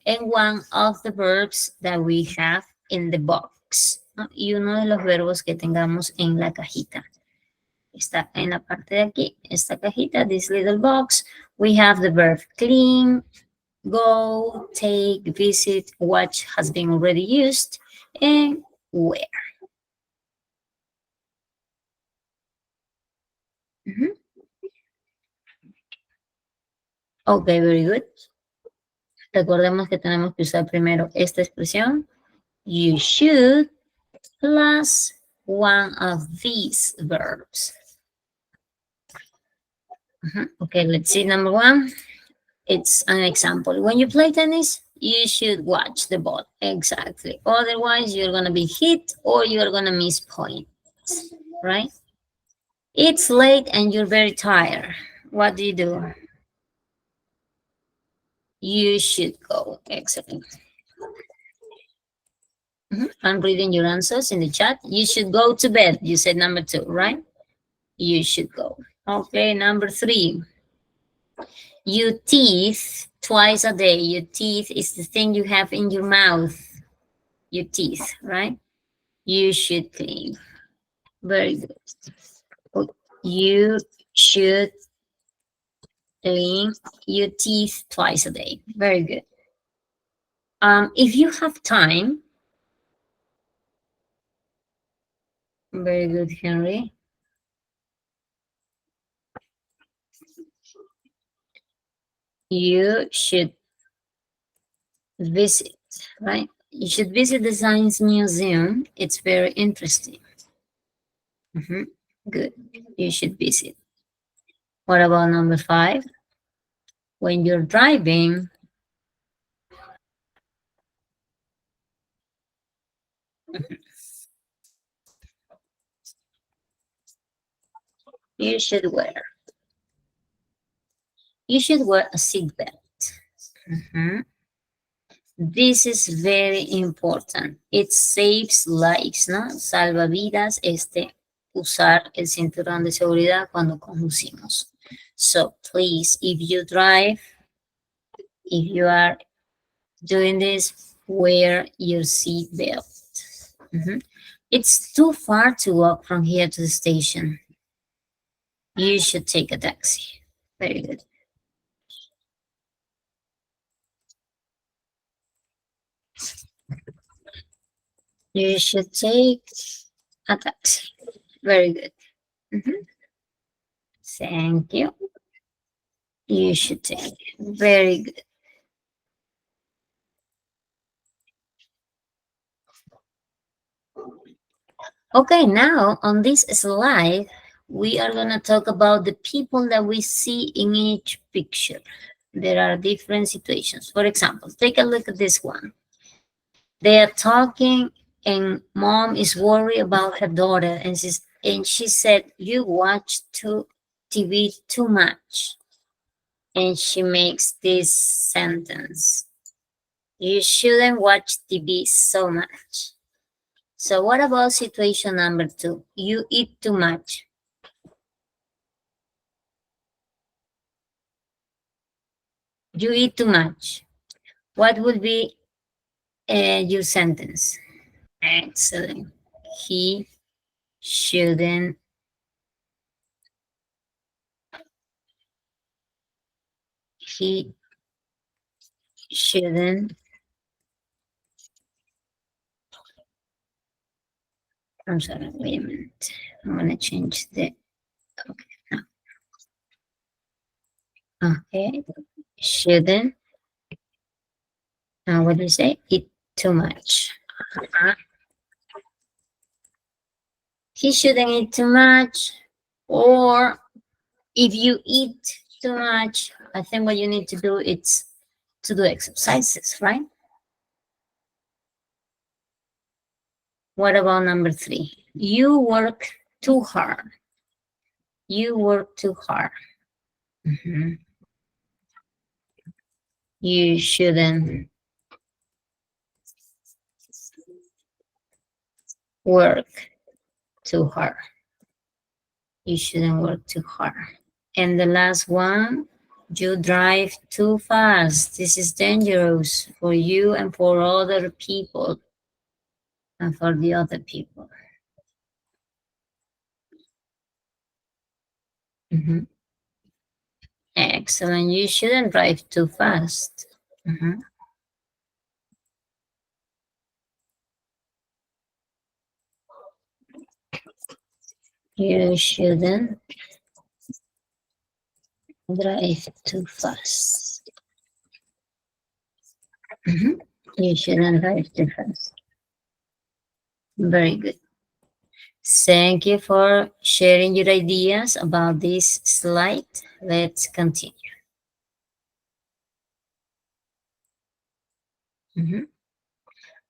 Speaker 2: and one of the verbs that we have in the box, ¿no? Y uno de los verbos que tengamos en la cajita. Está en la parte de aquí, esta cajita, this little box, we have the verb clean, go, take, visit, watch has been already used, and wear. Ok, very good. Recordemos que tenemos que usar primero esta expresión. You should plus one of these verbs. Okay, let's see number one. It's an example. When you play tennis, you should watch the ball. Exactly. Otherwise, you're going to be hit or you're going to miss points, right? It's late and you're very tired. What do? You should go. Excellent. I'm reading your answers in the chat. You should go to bed. You said number two, right? You should go. Okay, number three. You teeth twice a day. Your teeth is the thing you have in your mouth. Your teeth, right? You should clean. Very good. You should clean your teeth twice a day. Very good. If you have time, very good, Henry. You should visit, right? You should visit the Science Museum. It's very interesting. Good. You should visit. What about number five? When you're driving, you should wear. You should wear a seatbelt. Mhm. This is very important. It saves lives, ¿no? Salva vidas, usar el cinturón de seguridad cuando conducimos. So please, if you drive, if you are doing this, wear your seat belt. It's too far to walk from here to the station. You should take a taxi. Very good. You should take a taxi. Very good. Thank you. You should take it. Very good. Okay, now on this slide, we are going to talk about the people that we see in each picture. There are different situations. For example, take a look at this one. They are talking and mom is worried about her daughter and she said, you watch TV too much. And she makes this sentence. You shouldn't watch TV so much. So what about situation number 2? You eat too much. You eat too much. What would be your sentence? Excellent. He shouldn't he shouldn't I'm sorry, wait a minute. I'm gonna change the okay. Okay. Shouldn't what do you say? Eat too much. He shouldn't eat too much. Or if you eat too much, I think what you need to do is to do exercises, right? What about number 3? You work too hard. You work too hard. You shouldn't work too hard. You shouldn't work too hard. And the last one, you drive too fast. This is dangerous for you and for other people and for the other people. Excellent. You shouldn't drive too fast. You shouldn't drive too fast. You shouldn't drive too fast. Very good. Thank you for sharing your ideas about this slide. Let's continue.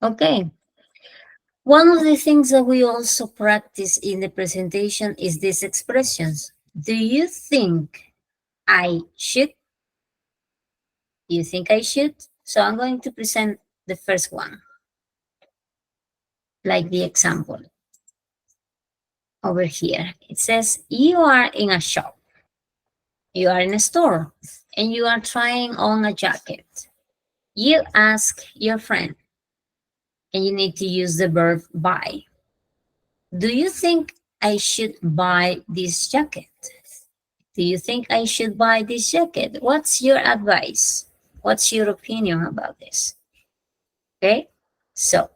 Speaker 2: Okay. One of the things that we also practice in the presentation is these expressions. Do you think I should? Do you think I should? So I'm going to present the first one, like the example over here. It says, you are in a shop. You are in a store and you are trying on a jacket. You ask your friend and you need to use the verb buy. Do you think I should buy this jacket? Do you think I should buy this jacket? What's your advice? What's your opinion about this? Okay, so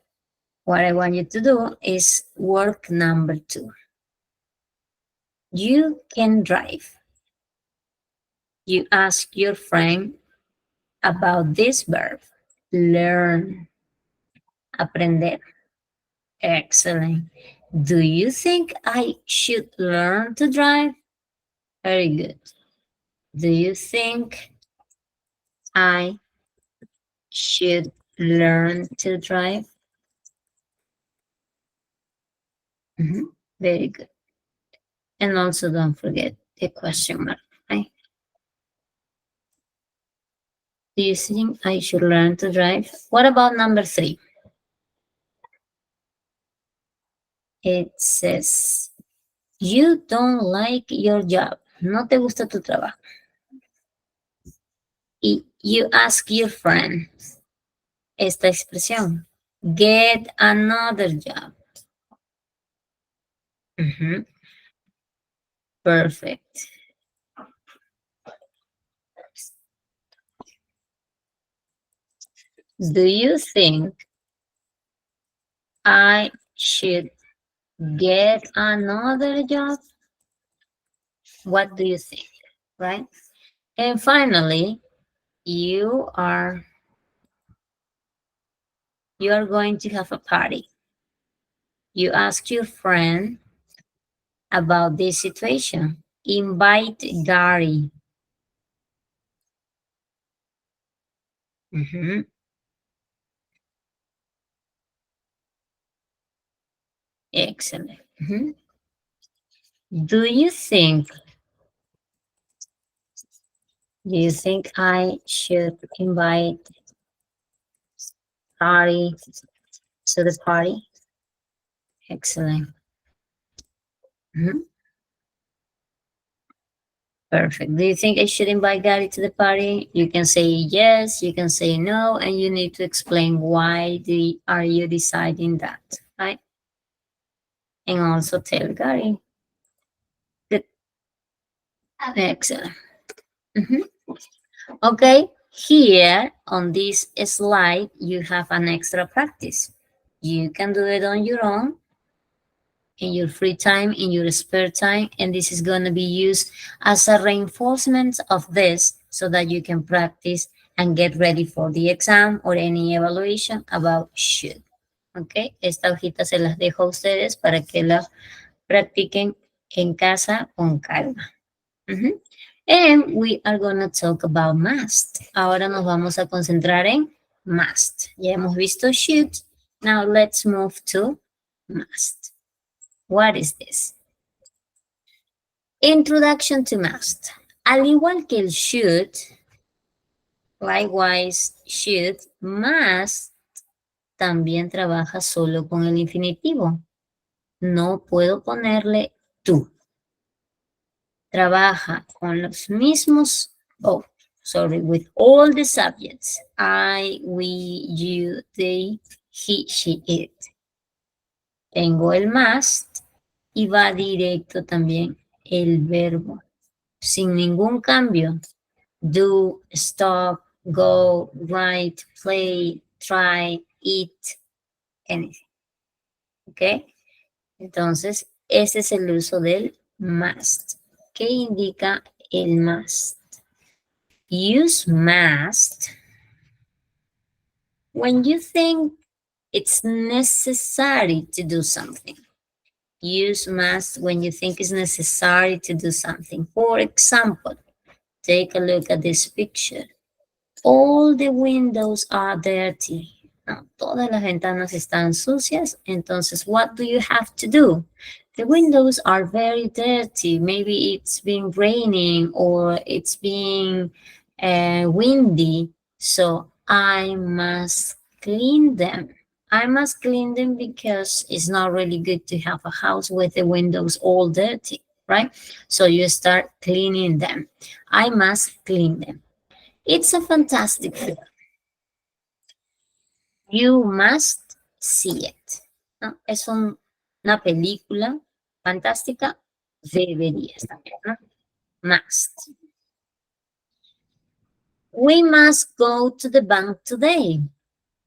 Speaker 2: what I want you to do is work number 2. You can drive. You ask your friend about this verb. Learn. Aprender. Excellent. Do you think I should learn to drive? Very good. Do you think I should learn to drive? Very good. And also don't forget the question mark, right? Do you think I should learn to drive? What about number 3? It says, you don't like your job. No te gusta tu trabajo. Y you ask your friend esta expresión. Get another job. Mhm. Perfect. Do you think I should get another job? What do you think? Right? And finally, you are going to have a party. You ask your friend about this situation. Invite Gary. Mhm. Excellent. Mhm. Do you think I should invite Gary to the party? Excellent. Mhm. Perfect. Do you think I should invite Gary to the party? You can say yes, you can say no, and you need to explain why are you deciding that, right? And also tell Gary. Good. Excellent. Mhm. Okay, here on this slide, you have an extra practice. You can do it on your own, in your free time, in your spare time, and this is going to be used as a reinforcement of this so that you can practice and get ready for the exam or any evaluation about should. Ok, esta hojita se las dejo a ustedes para que la practiquen en casa con calma. And we are going to talk about must. Ahora nos vamos a concentrar en must. Ya hemos visto should. Now let's move to must. What is this? Introduction to must. Al igual que el should, likewise should, must también trabaja solo con el infinitivo. No puedo ponerle tú. Trabaja con los mismos, with all the subjects. I, we, you, they, he, she, it. Tengo el must y va directo también el verbo, sin ningún cambio. Do, stop, go, write, play, try, eat, anything. ¿Ok? Entonces, ese es el uso del must. ¿Qué indica el must? Use must when you think it's necessary to do something. Use must when you think it's necessary to do something. For example, take a look at this picture. All the windows are dirty. No, todas las ventanas están sucias. Entonces, what do you have to do? The windows are very dirty. Maybe it's been raining or it's been windy. So I must clean them. I must clean them because it's not really good to have a house with the windows all dirty, right? So you start cleaning them. I must clean them. It's a fantastic film. You must see it. ¿No? Es una película fantástica. Deberías también, ¿no? Must. We must go to the bank today.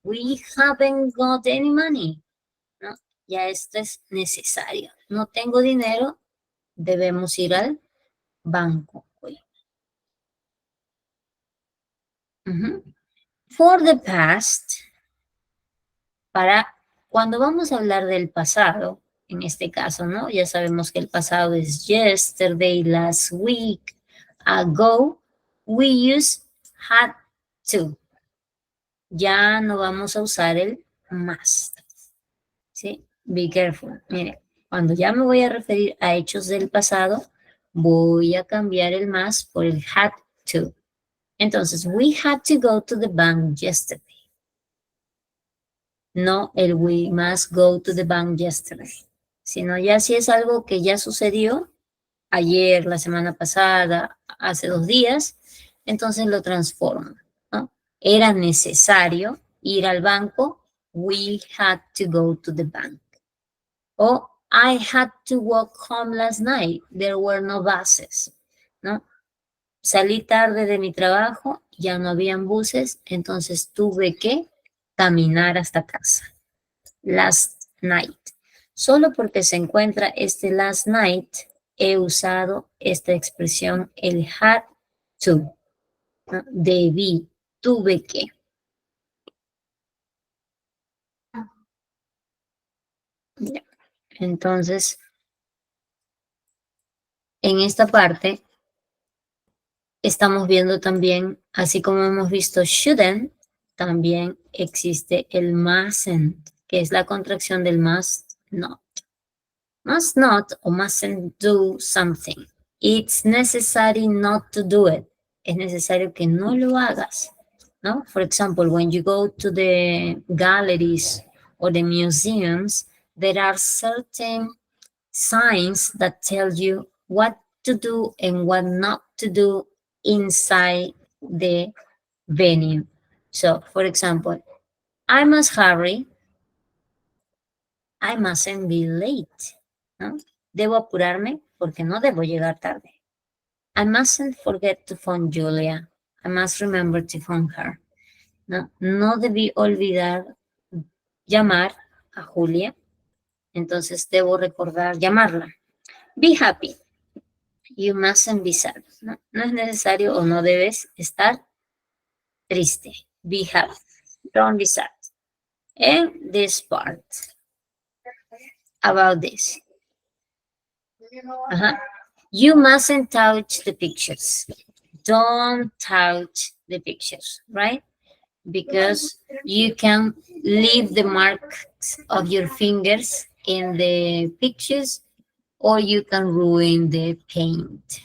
Speaker 2: We haven't got any money. ¿No? Ya esto es necesario. No tengo dinero. Debemos ir al banco hoy. For the past, para cuando vamos a hablar del pasado, en este caso, ¿no? Ya sabemos que el pasado es yesterday, last week, ago, we use had to. Ya no vamos a usar el must. ¿Sí? Be careful. Mire, cuando ya me voy a referir a hechos del pasado, voy a cambiar el must por el had to. Entonces, we had to go to the bank yesterday. No el we must go to the bank yesterday. Sino ya si es algo que ya sucedió ayer, la semana pasada, hace 2 días, entonces lo transforma, ¿no? Era necesario ir al banco. We had to go to the bank. O I had to walk home last night. There were no buses, ¿no? Salí tarde de mi trabajo, ya no habían buses, entonces tuve que caminar hasta casa. Last night. Solo porque se encuentra este last night, he usado esta expresión, el had to, ¿no? Debí, tuve que. Ya. Entonces, en esta parte, estamos viendo también, así como hemos visto shouldn't, también existe el mustn't, que es la contracción del must not. Must not or mustn't do something. It's necessary not to do it. Es necesario que no lo hagas, ¿no? For example, when you go to the galleries or the museums, there are certain signs that tell you what to do and what not to do inside the venue. So, for example, I must hurry. I mustn't be late, ¿no? Debo apurarme porque no debo llegar tarde. I mustn't forget to phone Julia. I must remember to phone her. No, no debí olvidar llamar a Julia, entonces debo recordar llamarla. Be happy. You mustn't be sad. No, no es necesario o no debes estar triste. Be happy. Don't be sad. And this part about this. You mustn't touch the pictures. Don't touch the pictures, right? Because you can leave the marks of your fingers in the pictures, or you can ruin the paint.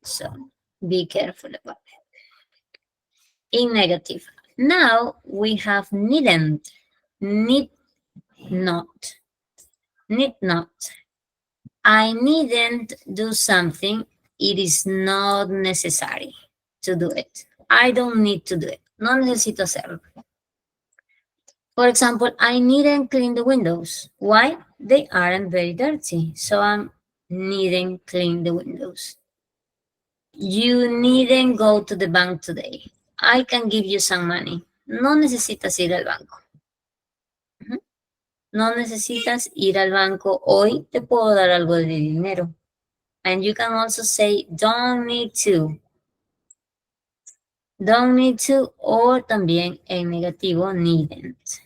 Speaker 2: So be careful about it. In negative. Now we have needn't, need not, need not. I needn't do something. It is not necessary to do it. I don't need to do it. No necesito hacerlo. For example, I needn't clean the windows. Why? They aren't very dirty. So I'm needn't clean the windows. You needn't go to the bank today. I can give you some money. No necesitas ir al banco. No necesitas ir al banco hoy. Te puedo dar algo de dinero. And you can also say, don't need to. Don't need to, or también en negativo, needn't.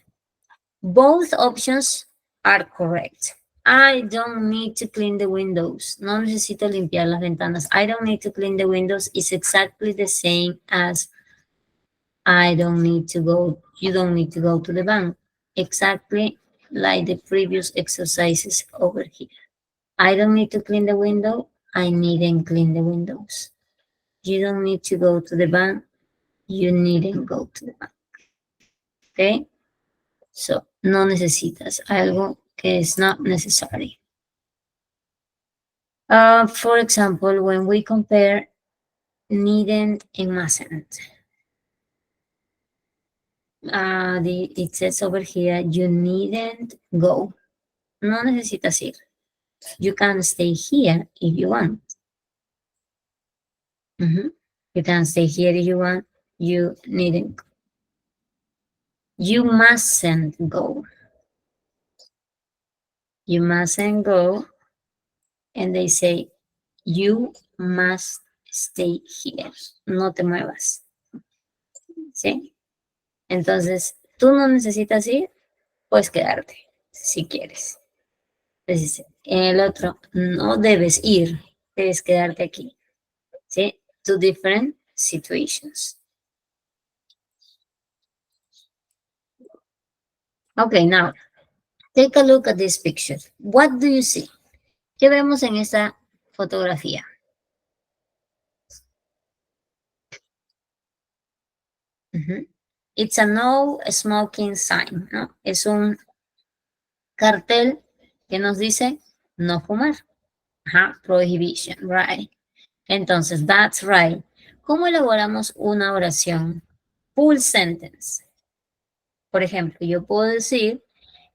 Speaker 2: Both options are correct. I don't need to clean the windows. No necesito limpiar las ventanas. I don't need to clean the windows is exactly the same as I don't need to go, you don't need to go to the bank. Exactly like the previous exercises over here. I don't need to clean the window. I needn't clean the windows. You don't need to go to the bank. You needn't go to the bank. Okay? So, no necesitas algo que is not necessary. For example, when we compare needn't and mustn't. It says over here, you needn't go. No necesitas ir. You can stay here if you want. You can stay here if you want. You needn't go. You mustn't go. You mustn't go. And they say, you must stay here. No te muevas. ¿Sí? Entonces, tú no necesitas ir, puedes quedarte, si quieres. Entonces, en el otro, no debes ir, debes quedarte aquí. ¿Sí? Two different situations. Okay, now, take a look at this picture. What do you see? ¿Qué vemos en esta fotografía? It's a no smoking sign, ¿no? Es un cartel que nos dice no fumar. Ajá, prohibition, right. Entonces, that's right. ¿Cómo elaboramos una oración? Full sentence. Por ejemplo, yo puedo decir,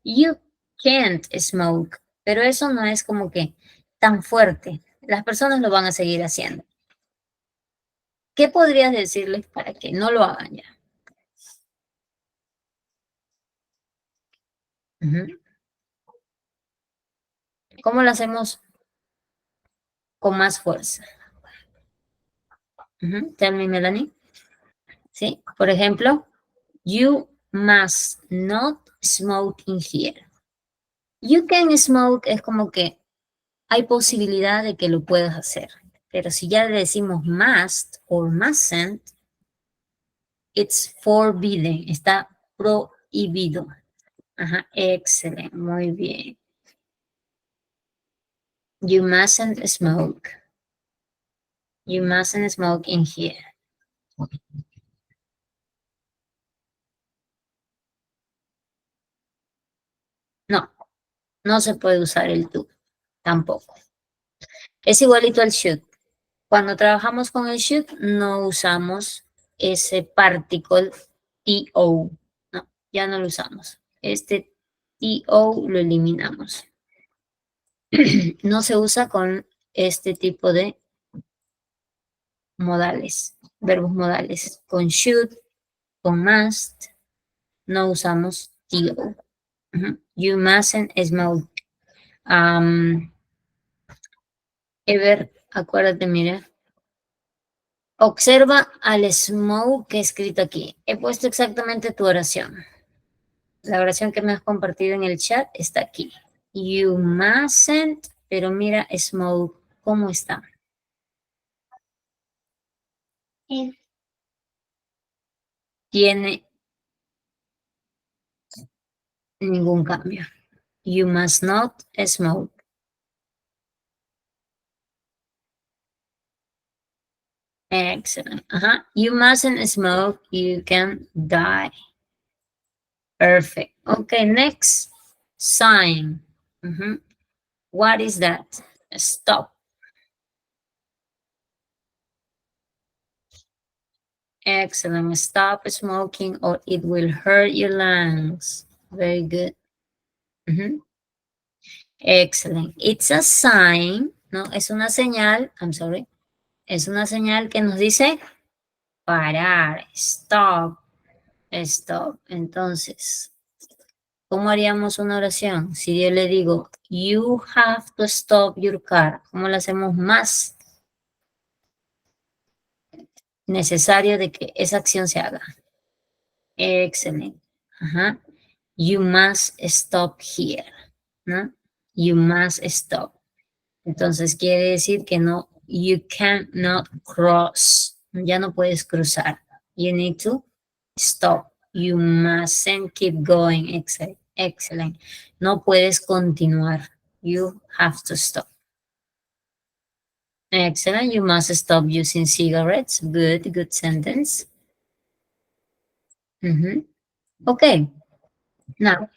Speaker 2: you can't smoke, pero eso no es como que tan fuerte. Las personas lo van a seguir haciendo. ¿Qué podrías decirles para que no lo hagan ya? ¿Cómo lo hacemos con más fuerza? Tell me, Melanie. Sí, por ejemplo, you must not smoke in here. You can smoke es como que hay posibilidad de que lo puedas hacer. Pero si ya le decimos must or mustn't, it's forbidden, está prohibido. Ajá, excelente, muy bien. You mustn't smoke. You mustn't smoke in here. No, no se puede usar el to, tampoco. Es igualito al should. Cuando trabajamos con el should, no usamos ese particle to. No, ya no lo usamos. Este to lo eliminamos. No se usa con este tipo de modales, verbos modales. Con should, con must, no usamos to. You mustn't smoke. Ever, acuérdate, mira. Observa al smoke que he escrito aquí. He puesto exactamente tu oración. La oración que me has compartido en el chat está aquí. You mustn't, pero mira, smoke, ¿cómo está? Tiene ningún cambio. You must not smoke. Excellent. You mustn't smoke, you can die. Perfect. Okay, next sign. What is that? Stop. Excellent. Stop smoking or it will hurt your lungs. Very good. Excellent. It's a sign, ¿no? Es una señal, I'm sorry. Es una señal que nos dice parar, stop, stop. Entonces, ¿cómo haríamos una oración? Si yo le digo, you have to stop your car, ¿cómo lo hacemos más necesario de que esa acción se haga? Excelente. You must stop here, ¿no? You must stop. Entonces quiere decir que no, you cannot cross. Ya no puedes cruzar. You need to stop. You mustn't keep going. Excellent. Excellent. No puedes continuar. You have to stop. Excellent. You must stop using cigarettes. Good, good sentence. Okay. Now,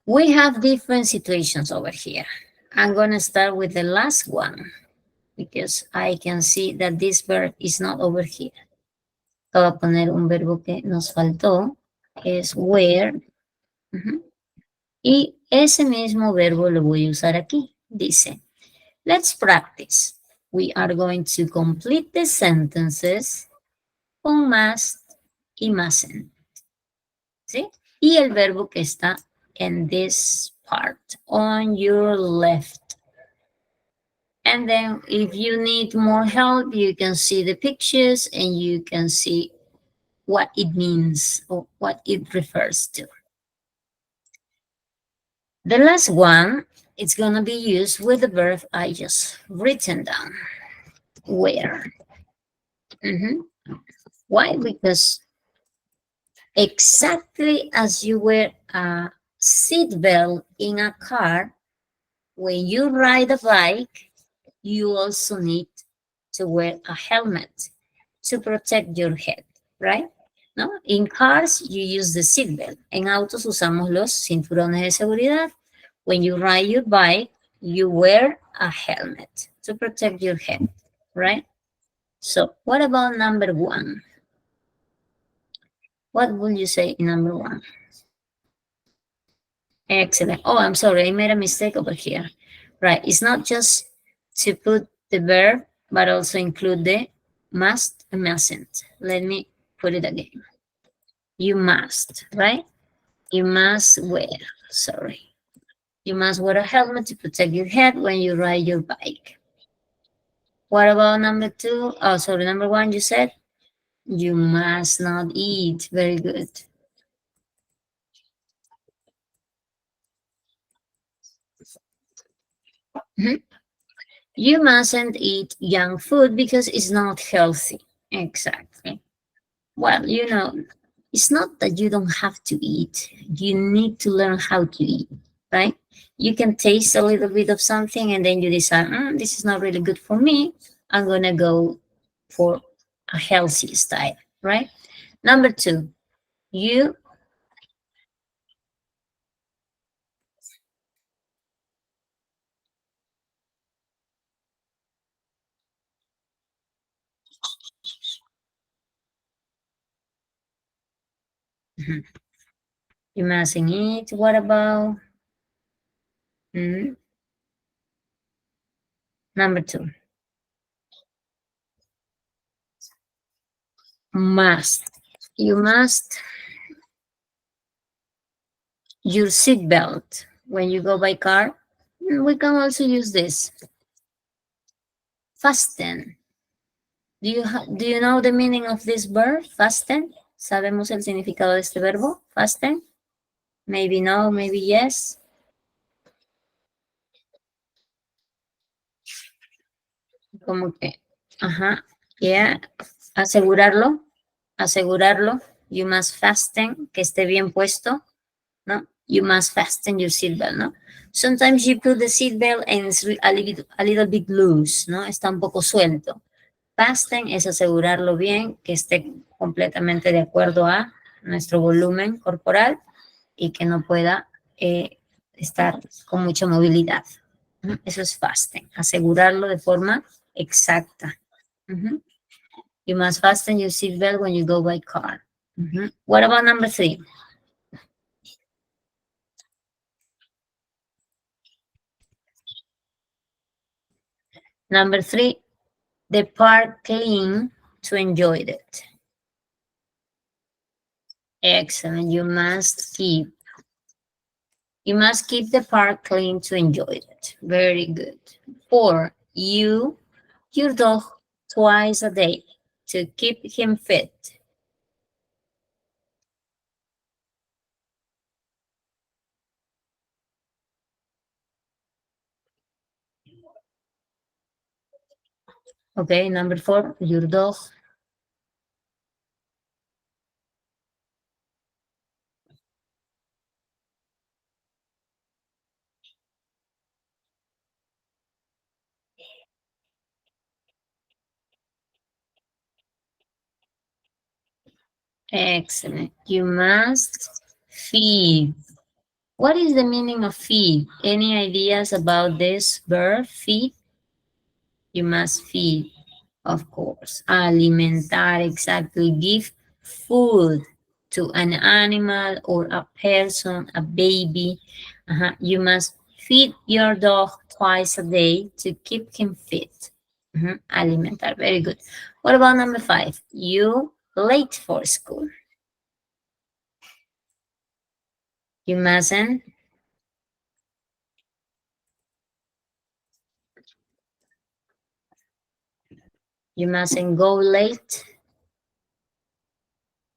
Speaker 2: we have different situations over here. I'm going to start with the last one because I can see that this verb is not over here. Voy a poner un verbo que nos faltó, que es wear. Y ese mismo verbo lo voy a usar aquí. Dice, let's practice. We are going to complete the sentences con must y mustn't. ¿Sí? Y el verbo que está in this part, on your left. And then if you need more help, you can see the pictures and you can see what it means or what it refers to. The last one, it's going to be used with the verb I just written down. Where? Why? Because exactly as you wear a seatbelt in a car, when you ride a bike, you also need to wear a helmet to protect your head, right? ¿no? In cars, you use the seatbelt. En autos usamos los cinturones de seguridad. When you ride your bike, you wear a helmet to protect your head, right? So what about number one? What would you say in number one? Excellent. Oh, I'm sorry, I made a mistake over here. Right, it's not just to put the verb, but also include the must and mustn't. Let me put it again. You must, right? You must wear, sorry. You must wear a helmet to protect your head when you ride your bike. What about number two? Oh, sorry, number one, you said you must not eat. Very good. Mhm. You mustn't eat junk food because it's not healthy. Exactly. Well, it's not that you don't have to eat. You need to learn how to eat, right? You can taste a little bit of something and then you decide, this is not really good for me. I'm going to go for a healthy style, right? Number two, you, mhm, you mustn't eat. What about mm, number two? Must. You must your seat belt when you go by car. We can also use this. Fasten. Do you know the meaning of this verb? Fasten. ¿Sabemos el significado de este verbo? Fasten. Maybe no, maybe yes. Como que, ajá, yeah. Asegurarlo, asegurarlo. You must fasten, que esté bien puesto, ¿no? You must fasten your seatbelt, ¿no? Sometimes you put the seatbelt and it's a little bit loose, ¿no? Está un poco suelto. Fasten es asegurarlo bien, que esté completamente de acuerdo a nuestro volumen corporal y que no pueda estar con mucha movilidad. Eso es fasten, asegurarlo de forma exacta. You must fasten your seatbelt when you go by car. What about number three? Number three, the park clean to enjoy it. Excellent. You must keep the park clean to enjoy it. Very good. Four, your dog twice a day to keep him fit. Okay, number four, your dog. Excellent. You must feed. What is the meaning of feed? Any ideas about this verb, feed? You must feed, of course. Alimentar, exactly. Give food to an animal or a person, a baby. You must feed your dog twice a day to keep him fit. Alimentar, very good. What about number five? You late for school. You mustn't go late.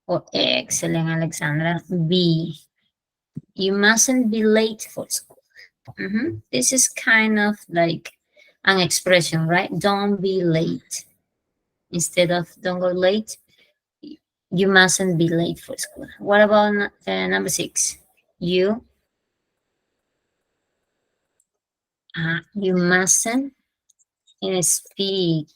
Speaker 2: Oh, excellent, Alexandra. B. You mustn't be late for school. This is kind of like an expression, right? Don't be late. Instead of don't go late, you mustn't be late for school. What about number six? You mustn't speak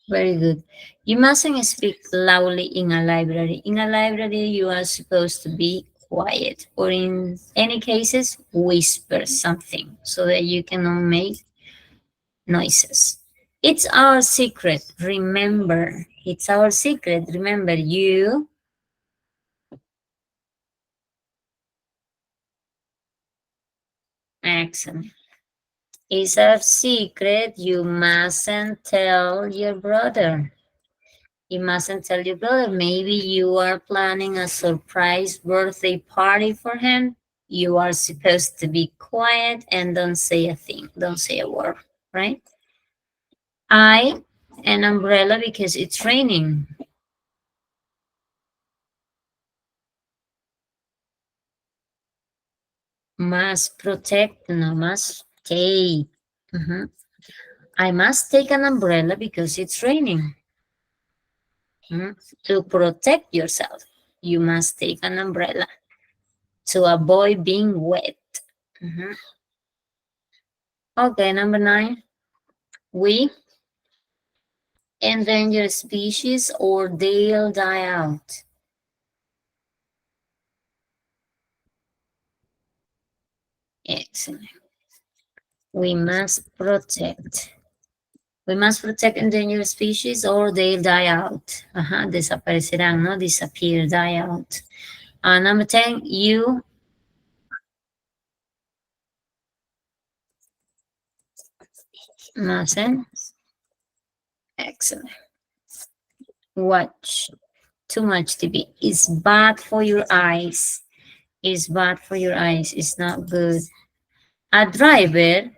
Speaker 2: Very good. You mustn't speak loudly in a library. In a library, you are supposed to be quiet, or in any cases, whisper something so that you cannot make noises. It's our secret. Remember, it's our secret. Remember, you. Excellent. It's a secret you mustn't tell your brother. You mustn't tell your brother. Maybe you are planning a surprise birthday party for him. You are supposed to be quiet and don't say a thing. Don't say a word, right? I, an umbrella because it's raining. Must protect, no, must take. Mhm. I must take an umbrella because it's raining. To protect yourself, you must take an umbrella to avoid being wet. Mhm. Okay, number 9. We, endangered species or they'll die out. Excellent. We must protect. We must protect endangered species or they'll die out. Desaparecerán, ¿no? Disappear, die out. Number 10, you mustn't. Excellent. Watch too much TV. It's bad for your eyes. It's bad for your eyes. It's not good. A driver,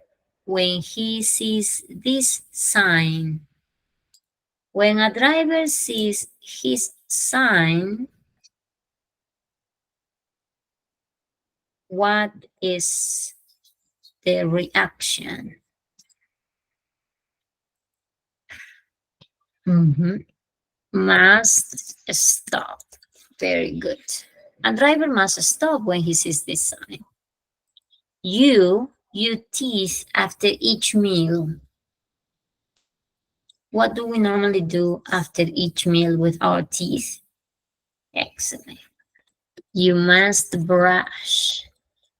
Speaker 2: when he sees this sign, when a driver sees his sign, what is the reaction? Must stop. Very good. A driver must stop when he sees this sign. You teeth after each meal. What do we normally do after each meal with our teeth? Excellent. You must brush.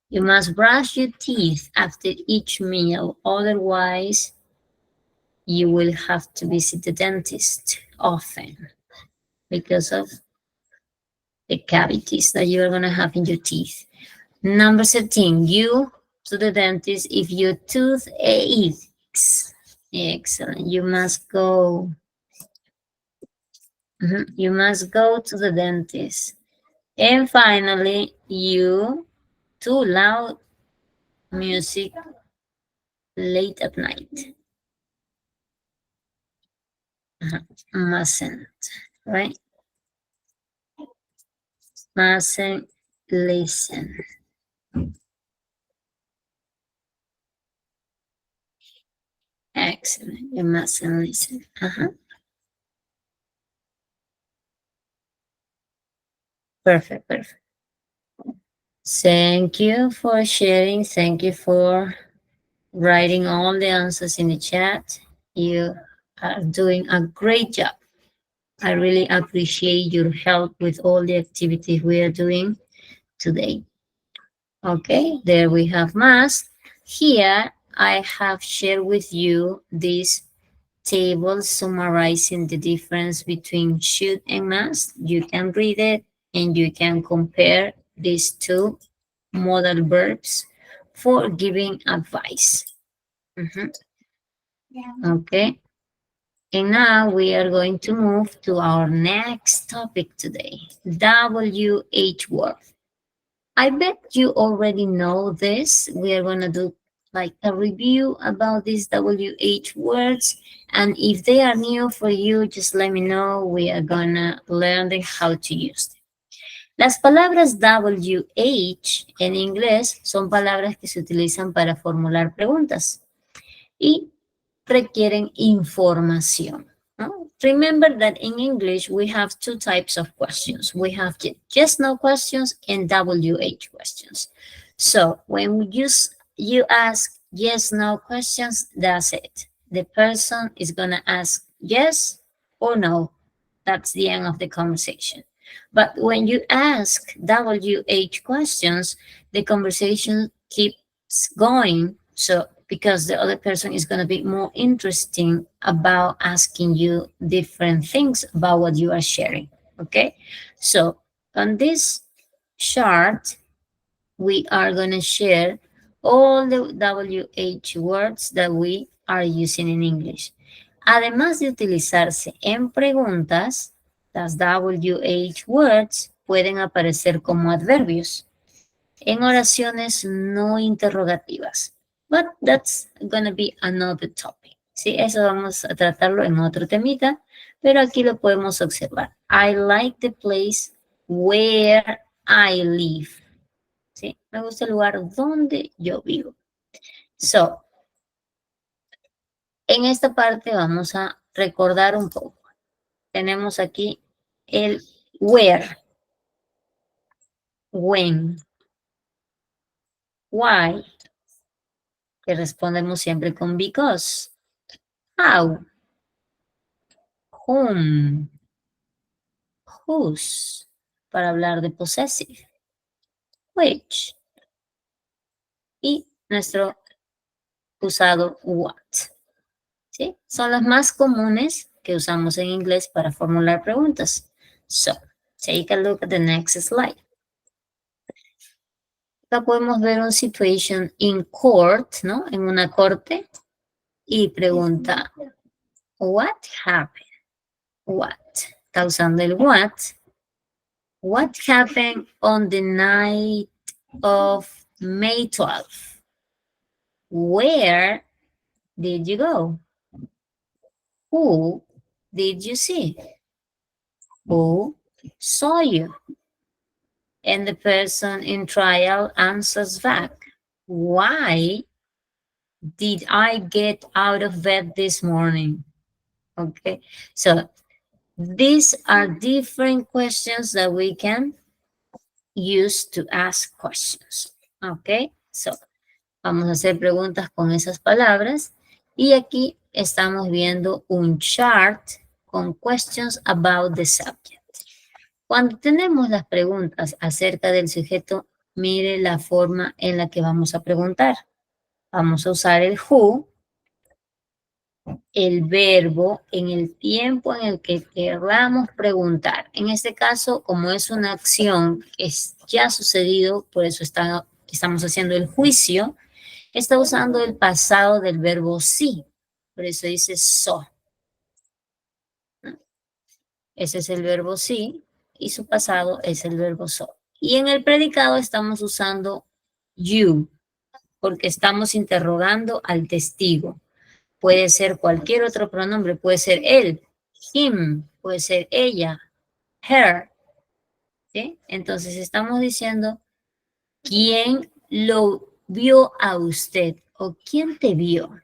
Speaker 2: You must brush your teeth after each meal. Otherwise, you will have to visit the dentist often because of the cavities that you are going to have in your teeth. Number 13, you to the dentist if your tooth aches. Excellent. You must go. You must go to the dentist. And finally, you too loud music late at night. Mustn't, right? Mustn't listen. Excellent. You mustn't listen. Perfect, perfect. Thank you for sharing. Thank you for writing all the answers in the chat. You are doing a great job. I really appreciate your help with all the activities we are doing today. Okay, there we have must. Here I have shared with you this table summarizing the difference between should and must. You can read it and you can compare these two modal verbs for giving advice. Okay. And now we are going to move to our next topic today, WH word. I bet you already know this. We are going to do like a review about these WH words. And if they are new for you, just let me know. We are going to learn how to use them. Las palabras WH en inglés son palabras que se utilizan para formular preguntas y requieren información. ¿No? Remember that in English we have two types of questions. We have yes, no questions and WH questions. So when you ask yes, no questions, that's it. The person is going to ask yes or no. That's the end of the conversation. But when you ask WH questions, the conversation keeps going. So because the other person is going to be more interesting about asking you different things about what you are sharing. Okay. So on this chart, we are going to share all the WH words that we are using in English. Además de utilizarse en preguntas, las WH words pueden aparecer como adverbios en oraciones no interrogativas. But that's gonna be another topic. Sí, eso vamos a tratarlo en otro temita, pero aquí lo podemos observar. I like the place where I live. Sí, me gusta el lugar donde yo vivo. So, en esta parte vamos a recordar un poco. Tenemos aquí el where, when, why, que respondemos siempre con because, how, whom, whose, para hablar de possessive, which, y nuestro usado what. ¿Sí? Son las más comunes que usamos en inglés para formular preguntas. So, take a look at the next slide. Acá podemos ver un situation in court, ¿no? En una corte. Y pregunta, what happened? What? Está usando el what. What happened on the night of May 12th? Where did you go? Who did you see? Who saw you? And the person in trial answers back, why did I get out of bed this morning? Okay, so these are different questions that we can use to ask questions. Okay, so vamos a hacer preguntas con esas palabras. Y aquí estamos viendo un chart con questions about the subject. Cuando tenemos las preguntas acerca del sujeto, mire la forma en la que vamos a preguntar. Vamos a usar el who, el verbo en el tiempo en el que queramos preguntar. En este caso, como es una acción que ya ha sucedido, por eso estamos haciendo el juicio, está usando el pasado del verbo sí. Por eso dice so. Ese es el verbo sí y su pasado es el verbo so. Y en el predicado estamos usando you, porque estamos interrogando al testigo. Puede ser cualquier otro pronombre, puede ser él, him, puede ser ella, her. ¿Sí? Entonces estamos diciendo quién lo vio a usted o quién te vio.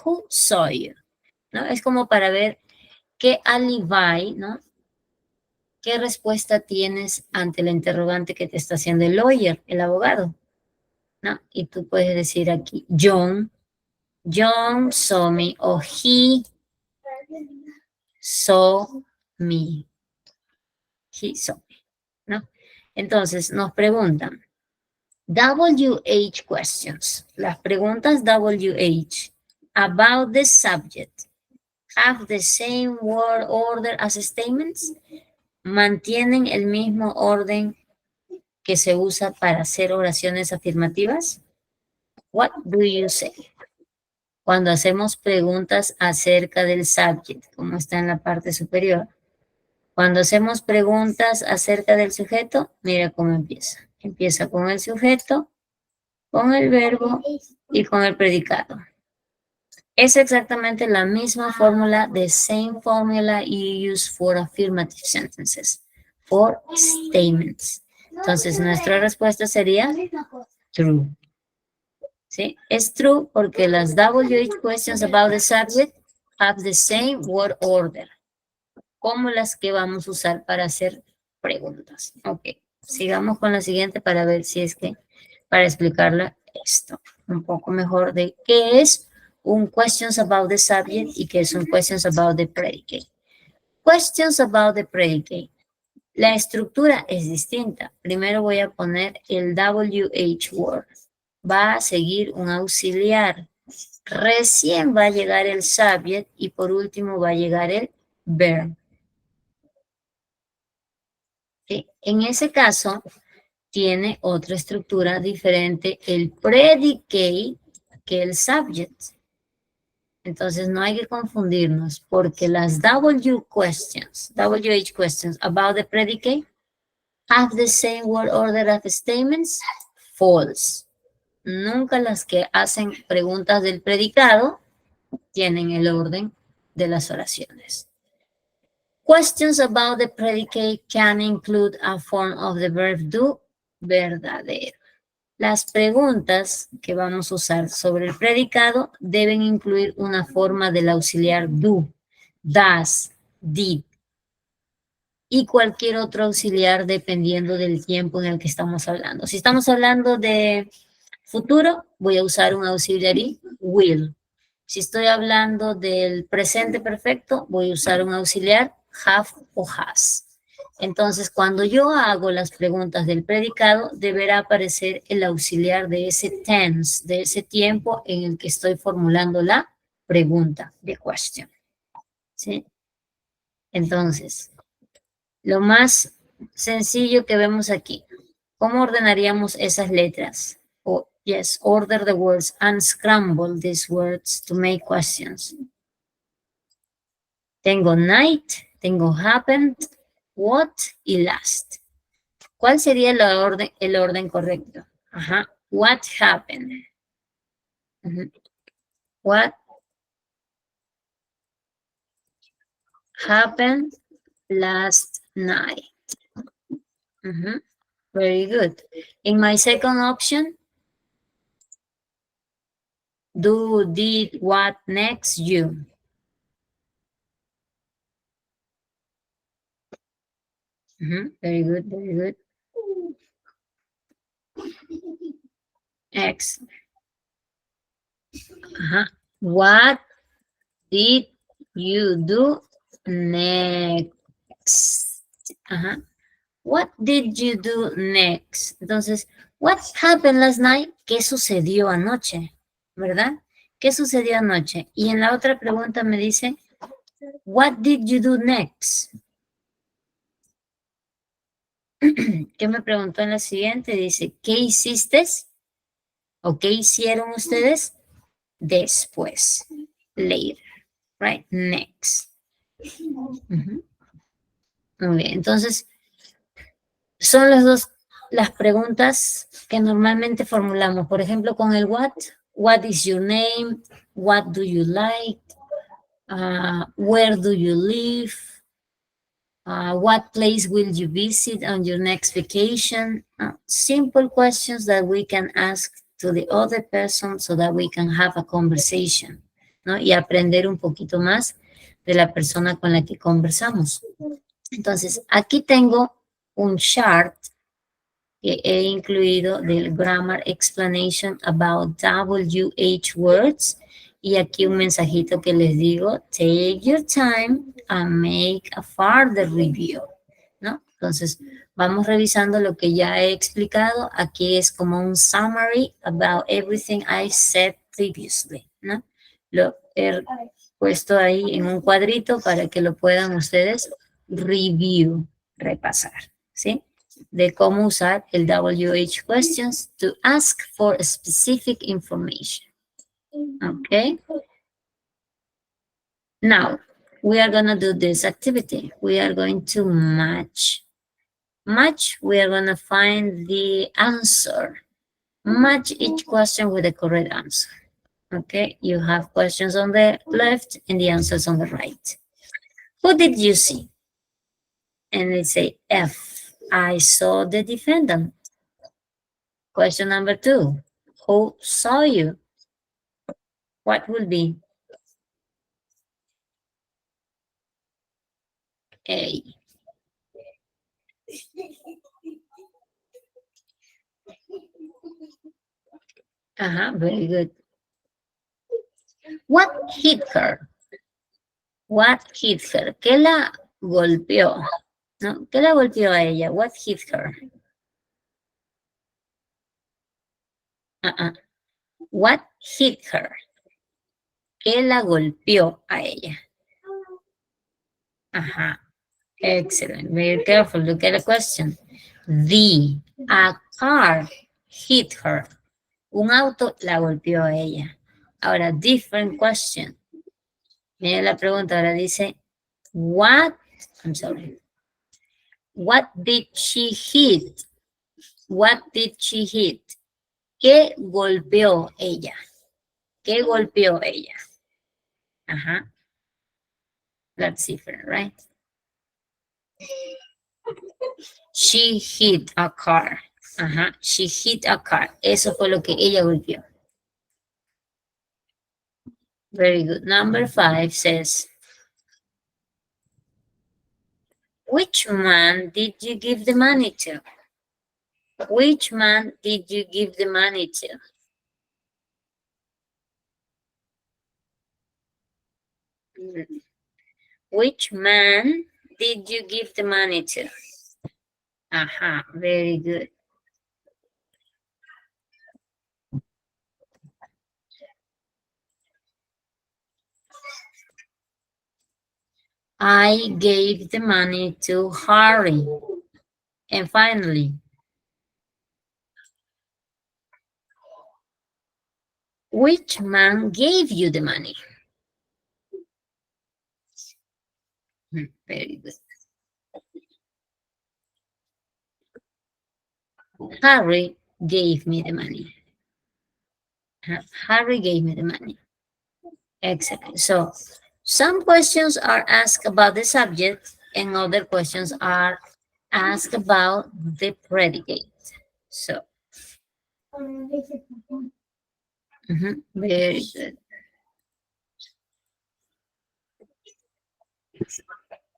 Speaker 2: Who saw you? ¿No? Es como para ver qué alibi, ¿no? ¿Qué respuesta tienes ante la interrogante que te está haciendo el lawyer, el abogado? ¿No? Y tú puedes decir aquí, John saw me, o he saw me. He saw me, ¿no? Entonces nos preguntan, WH questions. Las preguntas WH about the subject have the same word order as statements. ¿Mantienen el mismo orden que se usa para hacer oraciones afirmativas? What do you say? Cuando hacemos preguntas acerca del subject, como está en la parte superior. Cuando hacemos preguntas acerca del sujeto, mira cómo empieza. Empieza con el sujeto, con el verbo y con el predicado. Es exactamente la misma fórmula, the same formula you use for affirmative sentences, for statements. Entonces, nuestra respuesta sería true. ¿Sí? Es true porque las WH questions about the subject have the same word order, como las que vamos a usar para hacer preguntas. Ok, sigamos con la siguiente para ver si es que, para explicarle esto un poco mejor de qué es un questions about the subject y qué es un questions about the predicate. Questions about the predicate. La estructura es distinta. Primero voy a poner el WH word. Va a seguir un auxiliar. Recién va a llegar el subject y por último va a llegar el verb. ¿Sí? En ese caso, tiene otra estructura diferente el predicate que el subject. Entonces no hay que confundirnos porque las WH questions about the predicate have the same word order of statements, false. Nunca las que hacen preguntas del predicado tienen el orden de las oraciones. Questions about the predicate can include a form of the verb do, verdadero. Las preguntas que vamos a usar sobre el predicado deben incluir una forma del auxiliar do, does, did y cualquier otro auxiliar dependiendo del tiempo en el que estamos hablando. Si estamos hablando de futuro, voy a usar un auxiliary will. Si estoy hablando del presente perfecto, voy a usar un auxiliar have o has. Entonces, cuando yo hago las preguntas del predicado, deberá aparecer el auxiliar de ese tense, de ese tiempo en el que estoy formulando la pregunta, the question. ¿Sí? Entonces, lo más sencillo que vemos aquí, ¿cómo ordenaríamos esas letras? Yes, order the words, unscramble these words to make questions. Tengo night, tengo happened, what y last. ¿Cuál sería el orden correcto? Ajá. What happened? What happened last night? Very good. In my second option, do, did, what, next, you. Very good, very good. Excellent. What did you do next? What did you do next? Entonces, what happened last night? ¿Qué sucedió anoche? ¿Verdad? ¿Qué sucedió anoche? Y en la otra pregunta me dice, what did you do next? ¿Qué me preguntó en la siguiente? Dice, ¿qué hiciste? ¿O qué hicieron ustedes? Después. Later. Right? Next. Muy bien. Entonces, son las preguntas que normalmente formulamos. Por ejemplo, con el what is your name? What do you like? Where do you live? What place will you visit on your next vacation? Simple questions that we can ask to the other person so that we can have a conversation, ¿no? Y aprender un poquito más de la persona con la que conversamos. Entonces, aquí tengo un chart que he incluido del Grammar Explanation about WH words. Y aquí un mensajito que les digo, take your time and make a further review, ¿no? Entonces, vamos revisando lo que ya he explicado. Aquí es como un summary about everything I said previously, ¿no? Lo he puesto ahí en un cuadrito para que lo puedan ustedes review, repasar, ¿sí? De cómo usar el WH questions to ask for specific information. Okay. Now, we are going to do this activity. We are going to match. Match, we are going to find the answer. Match each question with the correct answer. Okay, you have questions on the left and the answers on the right. Who did you see? And they say F. I saw the defendant. Question number 2. Who saw you? What will be? A. Very good. What hit her? What hit her? ¿Qué la golpeó? ¿No? ¿Qué la golpeó a ella? What hit her? What hit her? ¿Qué la golpeó a ella? Ajá. Excellent. Very careful. Look at the question. A car hit her. Un auto la golpeó a ella. Ahora, different question. Mira la pregunta, ahora dice, what did she hit? What did she hit? ¿Qué golpeó ella? ¿Qué golpeó ella? Ajá. That's different, right? She hit a car. Ajá. She hit a car. Eso fue lo que ella golpeó. Very good. Number 5 says, which man did you give the money to? Which man did you give the money to? Which man did you give the money to? Aha, very good. I gave the money to Harry. And finally, which man gave you the money? Very good. Harry gave me the money. Harry gave me the money. Excellent. So, some questions are asked about the subject and other questions are asked about the predicate. So, very good.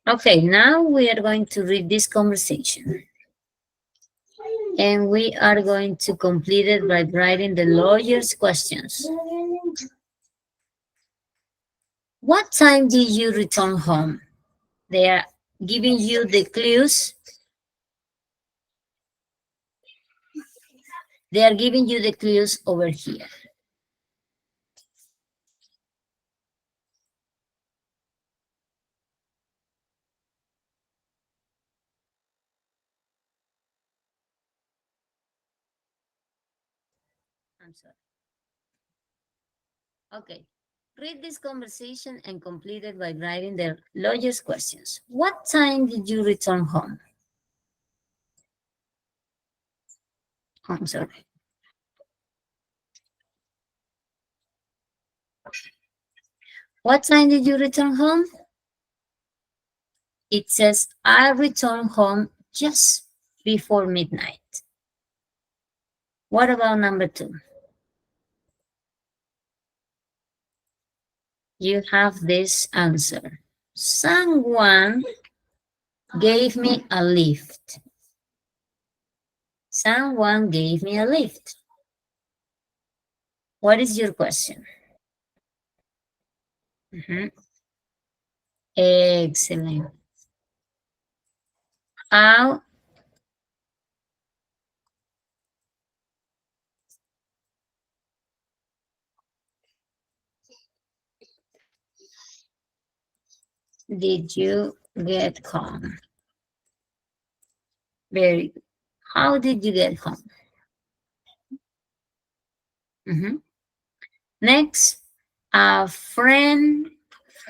Speaker 2: Okay, now we are going to read this conversation. And we are going to complete it by writing the lawyer's questions. What time did you return home? They are giving you the clues. They are giving you the clues over here. I'm sorry. Okay. Read this conversation and complete it by writing the lawyer's questions. What time did you return home? I'm sorry. What time did you return home? It says, I returned home just before midnight. What about number 2? You have this answer. Someone gave me a lift. Someone gave me a lift. What is your question? Excellent. How did you get home? Very good. How did you get home? Next, a friend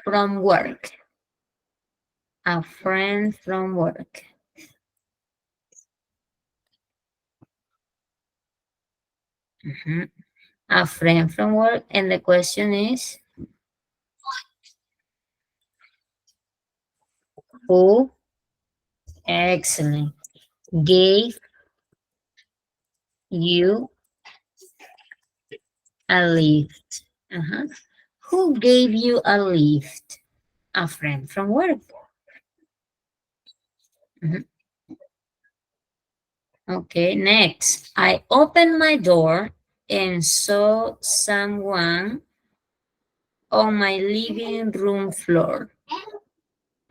Speaker 2: from work. A friend from work. A friend from work. And the question is, who? Excellent. Gave you a lift. Who gave you a lift? A friend from work. Okay, next. I opened my door and saw someone on my living room floor.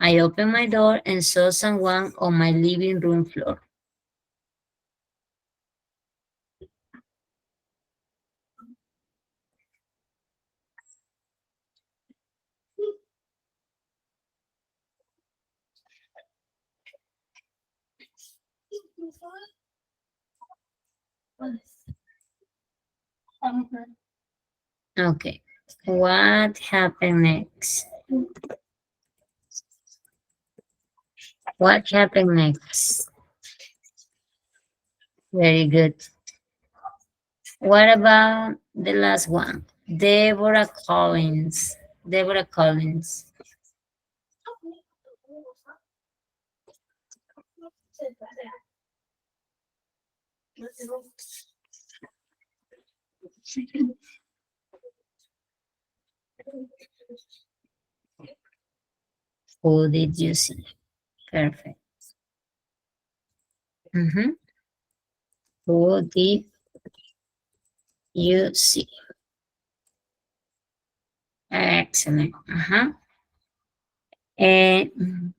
Speaker 2: I opened my door and saw someone on my living room floor. Okay, what happened next? What happened next? Very good. What about the last one? Deborah Collins. Deborah Collins. Who did you see? Perfect. Who did you see? Excellent. And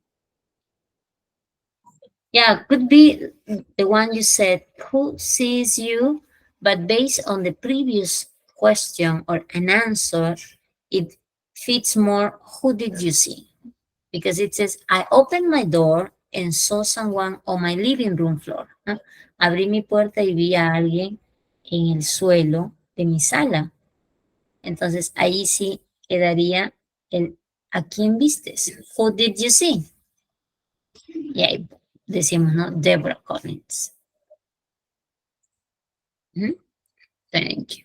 Speaker 2: yeah, could be the one you said, who sees you? But based on the previous question or an answer, it fits more, who did you see? Because it says, I opened my door and saw someone on my living room floor. ¿No? Abrí mi puerta y vi a alguien en el suelo de mi sala. Entonces, ahí sí quedaría el, ¿a quién vistes? Who did you see? Y ahí decimos, ¿no? Deborah Collins. Thank you.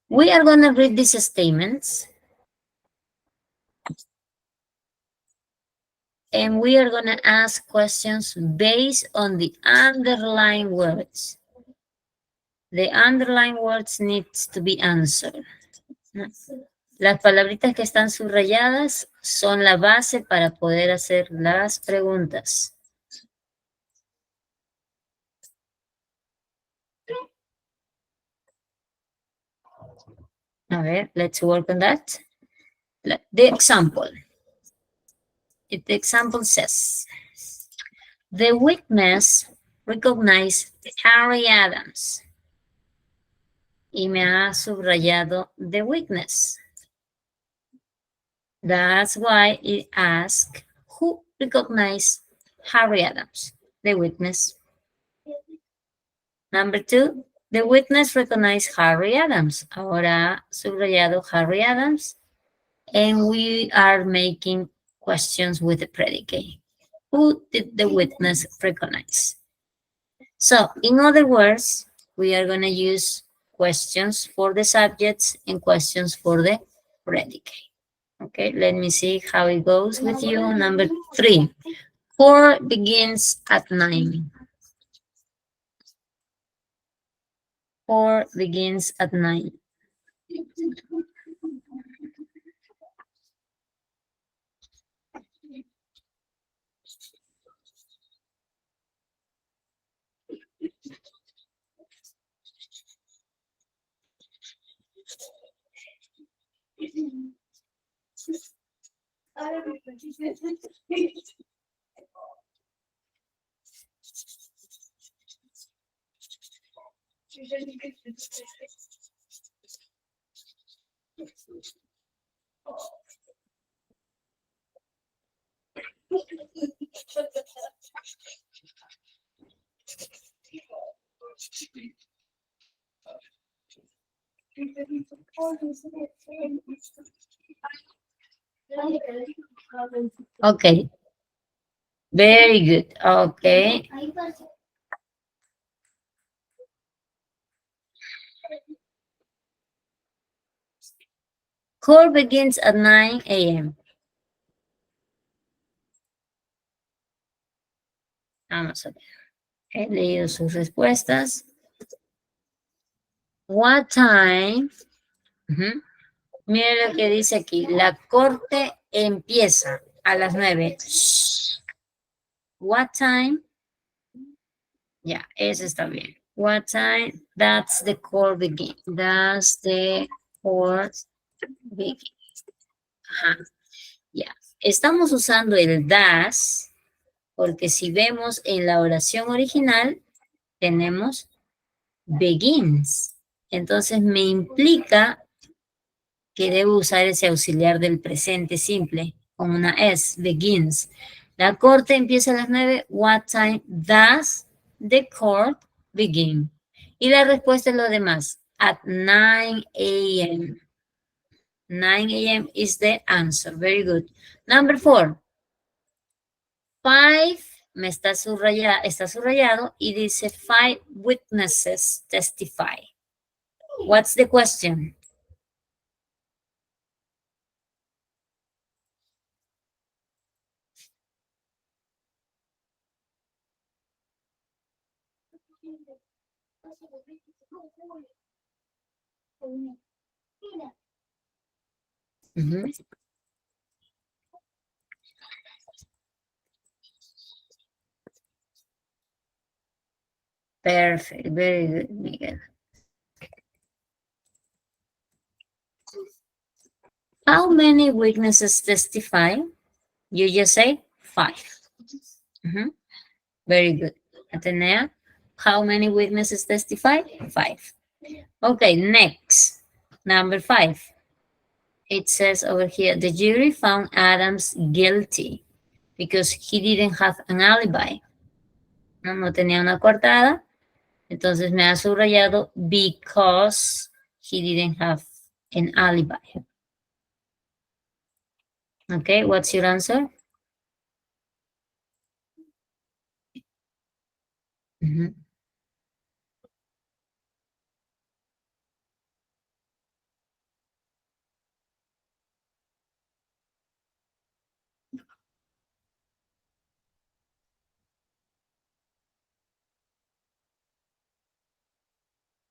Speaker 2: We are going to read these statements. And we are going to ask questions based on the underlying words. The underlying words needs to be answered. Las palabritas que están subrayadas son la base para poder hacer las preguntas. A ver, let's work on that. The example. The example says, the witness recognized Harry Adams. Y me ha subrayado the witness. That's why it asks, who recognized Harry Adams? The witness. Number 2, the witness recognized Harry Adams. Ahora subrayado Harry Adams. And we are making questions with the predicate. Who did the witness recognize? So, in other words, we are going to use questions for the subjects and questions for the predicate. Okay, let me see how it goes with you. Number 3, 4 begins at 9. 4 begins at 9. Okay. Very good. Okay. Call begins at 9 a.m. Vamos a ver. He leído sus respuestas. What time? Mire lo que dice aquí. La corte empieza a las 9. Shh. What time? Ya, eso está bien. What time? That's the core begin. That's the core begin. Ajá. Ya. Estamos usando el das porque si vemos en la oración original tenemos begins. Entonces me implica que debo usar ese auxiliar del presente simple con una S, begins. La corte empieza a las 9. What time does the court begin? Y la respuesta es lo demás. At 9 a.m. 9 a.m. is the answer. Very good. Number 4. 5 me está subrayado y dice 5 witnesses testify. What's the question? Perfect. Very good, Miguel. How many witnesses testify? You just say 5. Very good. Atenea, how many witnesses testify? 5. Okay, next. Number 5. It says over here, the jury found Adams guilty because he didn't have an alibi. No tenía una coartada. Entonces me ha subrayado because he didn't have an alibi. Okay, what's your answer?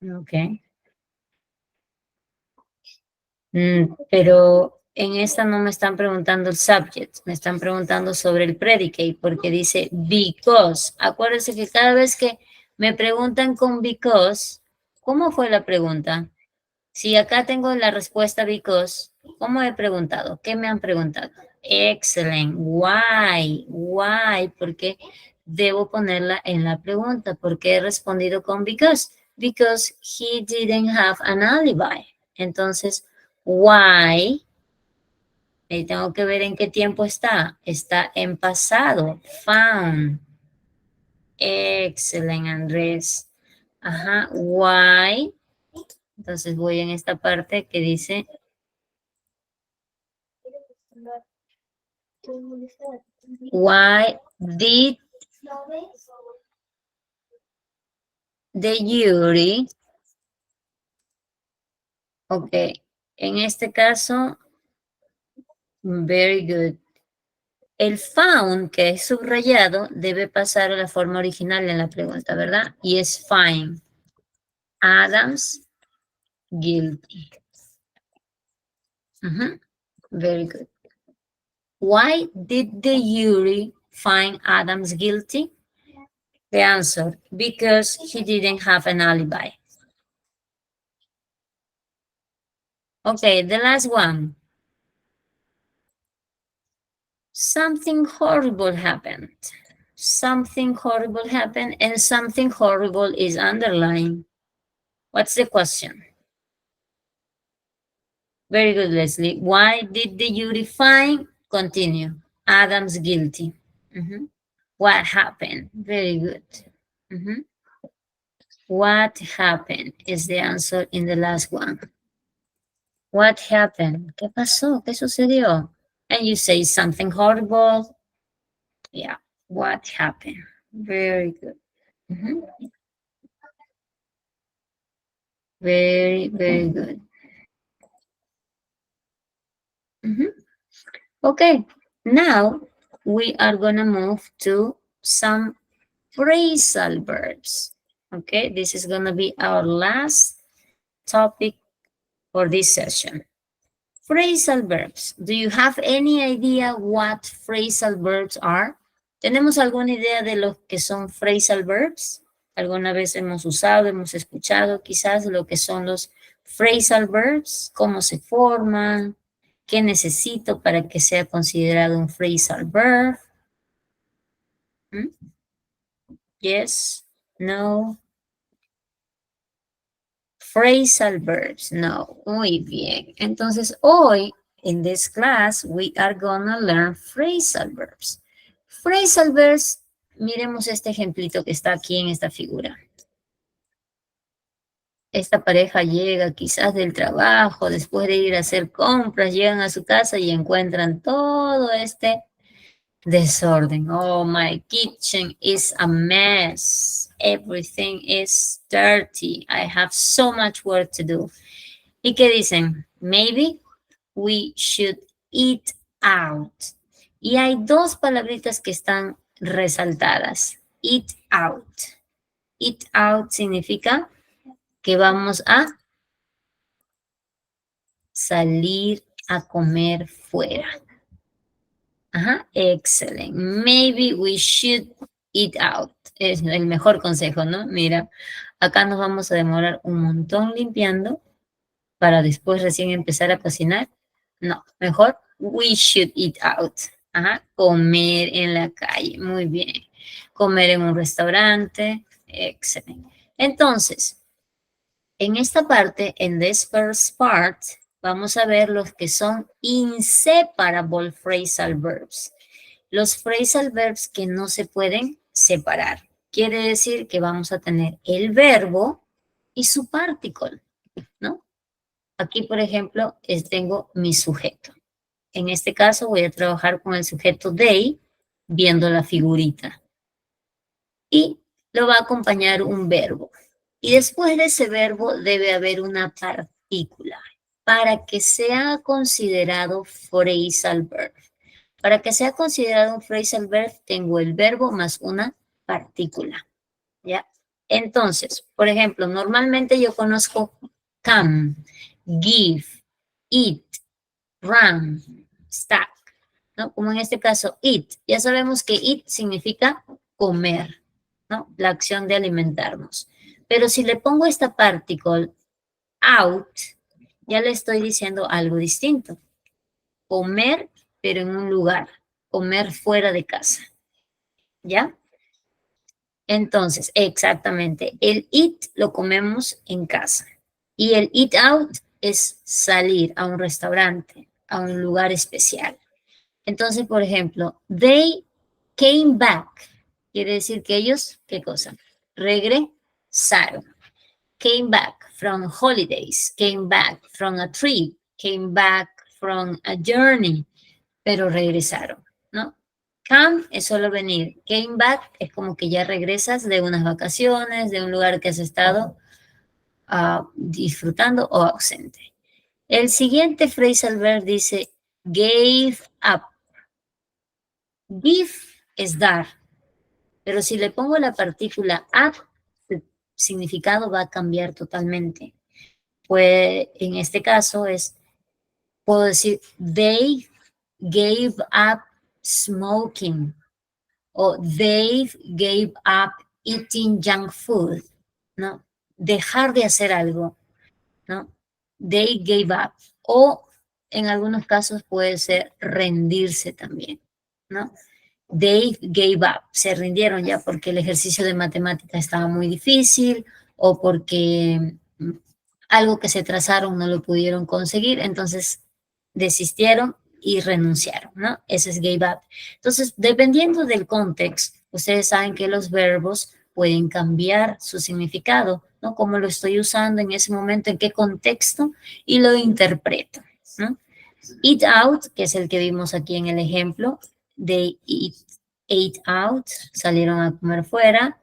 Speaker 2: Okay. Pero en esta no me están preguntando el subject, me están preguntando sobre el predicate, porque dice because. Acuérdense que cada vez que me preguntan con because, ¿cómo fue la pregunta? Si acá tengo la respuesta because, ¿cómo he preguntado? ¿Qué me han preguntado? Excellent. Why? Why? Porque debo ponerla en la pregunta. ¿Por qué he respondido con because? Because he didn't have an alibi. Entonces, why, tengo que ver en qué tiempo está. Está en pasado. Found. Excelente, Andrés. Ajá, why. Entonces voy en esta parte que dice, why did the jury, ok, en este caso, very good. El found, que es subrayado, debe pasar a la forma original en la pregunta, ¿verdad? Y es find. Adams guilty. Very good. Why did the jury find Adams guilty? The answer, because he didn't have an alibi. Okay, the last one. Something horrible happened. Something horrible happened and something horrible is underlined. What's the question? Very good, Leslie. Why did the jury find? Continue. Adams guilty. What happened? Very good. What happened is the answer in the last one. What happened? ¿Qué pasó? ¿Qué sucedió? And you say something horrible. Yeah. What happened? Very good. Very, very good. Okay, now we are gonna move to some phrasal verbs. Okay, this is gonna be our last topic for this session. Phrasal verbs. Do you have any idea what phrasal verbs are? ¿Tenemos alguna idea de lo que son phrasal verbs? Alguna vez hemos usado, hemos escuchado quizás lo que son los phrasal verbs, cómo se forman, qué necesito para que sea considerado un phrasal verb. ¿Mm? Yes, no. Phrasal verbs, no. Muy bien. Entonces, hoy, in this class, we are gonna learn phrasal verbs. Phrasal verbs, miremos este ejemplito que está aquí en esta figura. Esta pareja llega quizás del trabajo, después de ir a hacer compras, llegan a su casa y encuentran todo este desorden. Oh, my kitchen is a mess. Everything is dirty. I have so much work to do. ¿Y qué dicen? Maybe we should eat out. Y hay dos palabritas que están resaltadas. Eat out. Eat out significa que vamos a salir a comer fuera. Ajá, excelente. Maybe we should eat out. Es el mejor consejo, ¿no? Mira, acá nos vamos a demorar un montón limpiando para después recién empezar a cocinar. No, mejor we should eat out. Ajá, comer en la calle. Muy bien. Comer en un restaurante. Excelente. Entonces, en esta parte, en this first part, vamos a ver los que son inseparable phrasal verbs. Los phrasal verbs que no se pueden separar. Quiere decir que vamos a tener el verbo y su particle, ¿no? Aquí, por ejemplo, tengo mi sujeto. En este caso voy a trabajar con el sujeto they, viendo la figurita. Y lo va a acompañar un verbo. Y después de ese verbo debe haber una partícula para que sea considerado phrasal verb. Para que sea considerado un phrasal verb, tengo el verbo más una partícula, ¿ya? Entonces, por ejemplo, normalmente yo conozco come, give, eat, run, stack, ¿no? Como en este caso, eat. Ya sabemos que eat significa comer, ¿no? La acción de alimentarnos. Pero si le pongo esta particle out, ya le estoy diciendo algo distinto. Comer, pero en un lugar. Comer fuera de casa. ¿Ya? Entonces, exactamente, el eat lo comemos en casa. Y el eat out es salir a un restaurante, a un lugar especial. Entonces, por ejemplo, they came back. Quiere decir que ellos, ¿qué cosa? Regresaron. Came back from holidays, came back from a trip, came back from a journey, pero regresaron, ¿no? Come es solo venir, came back es como que ya regresas de unas vacaciones, de un lugar que has estado disfrutando o ausente. El siguiente phrasal verb dice gave up. Give es dar, pero si le pongo la partícula up, el significado va a cambiar totalmente. Pues en este caso puedo decir, they gave up smoking, o they gave up eating junk food, ¿no? Dejar de hacer algo, ¿no? They gave up. O en algunos casos puede ser rendirse también, ¿no? They gave up, se rindieron ya porque el ejercicio de matemática estaba muy difícil o porque algo que se trazaron no lo pudieron conseguir, entonces desistieron y renunciaron, ¿no? Ese es gave up. Entonces, dependiendo del contexto, ustedes saben que los verbos pueden cambiar su significado, ¿no? Cómo lo estoy usando en ese momento, en qué contexto, y lo interpreto, ¿no? Eat out, que es el que vimos aquí en el ejemplo, they ate out, salieron a comer fuera.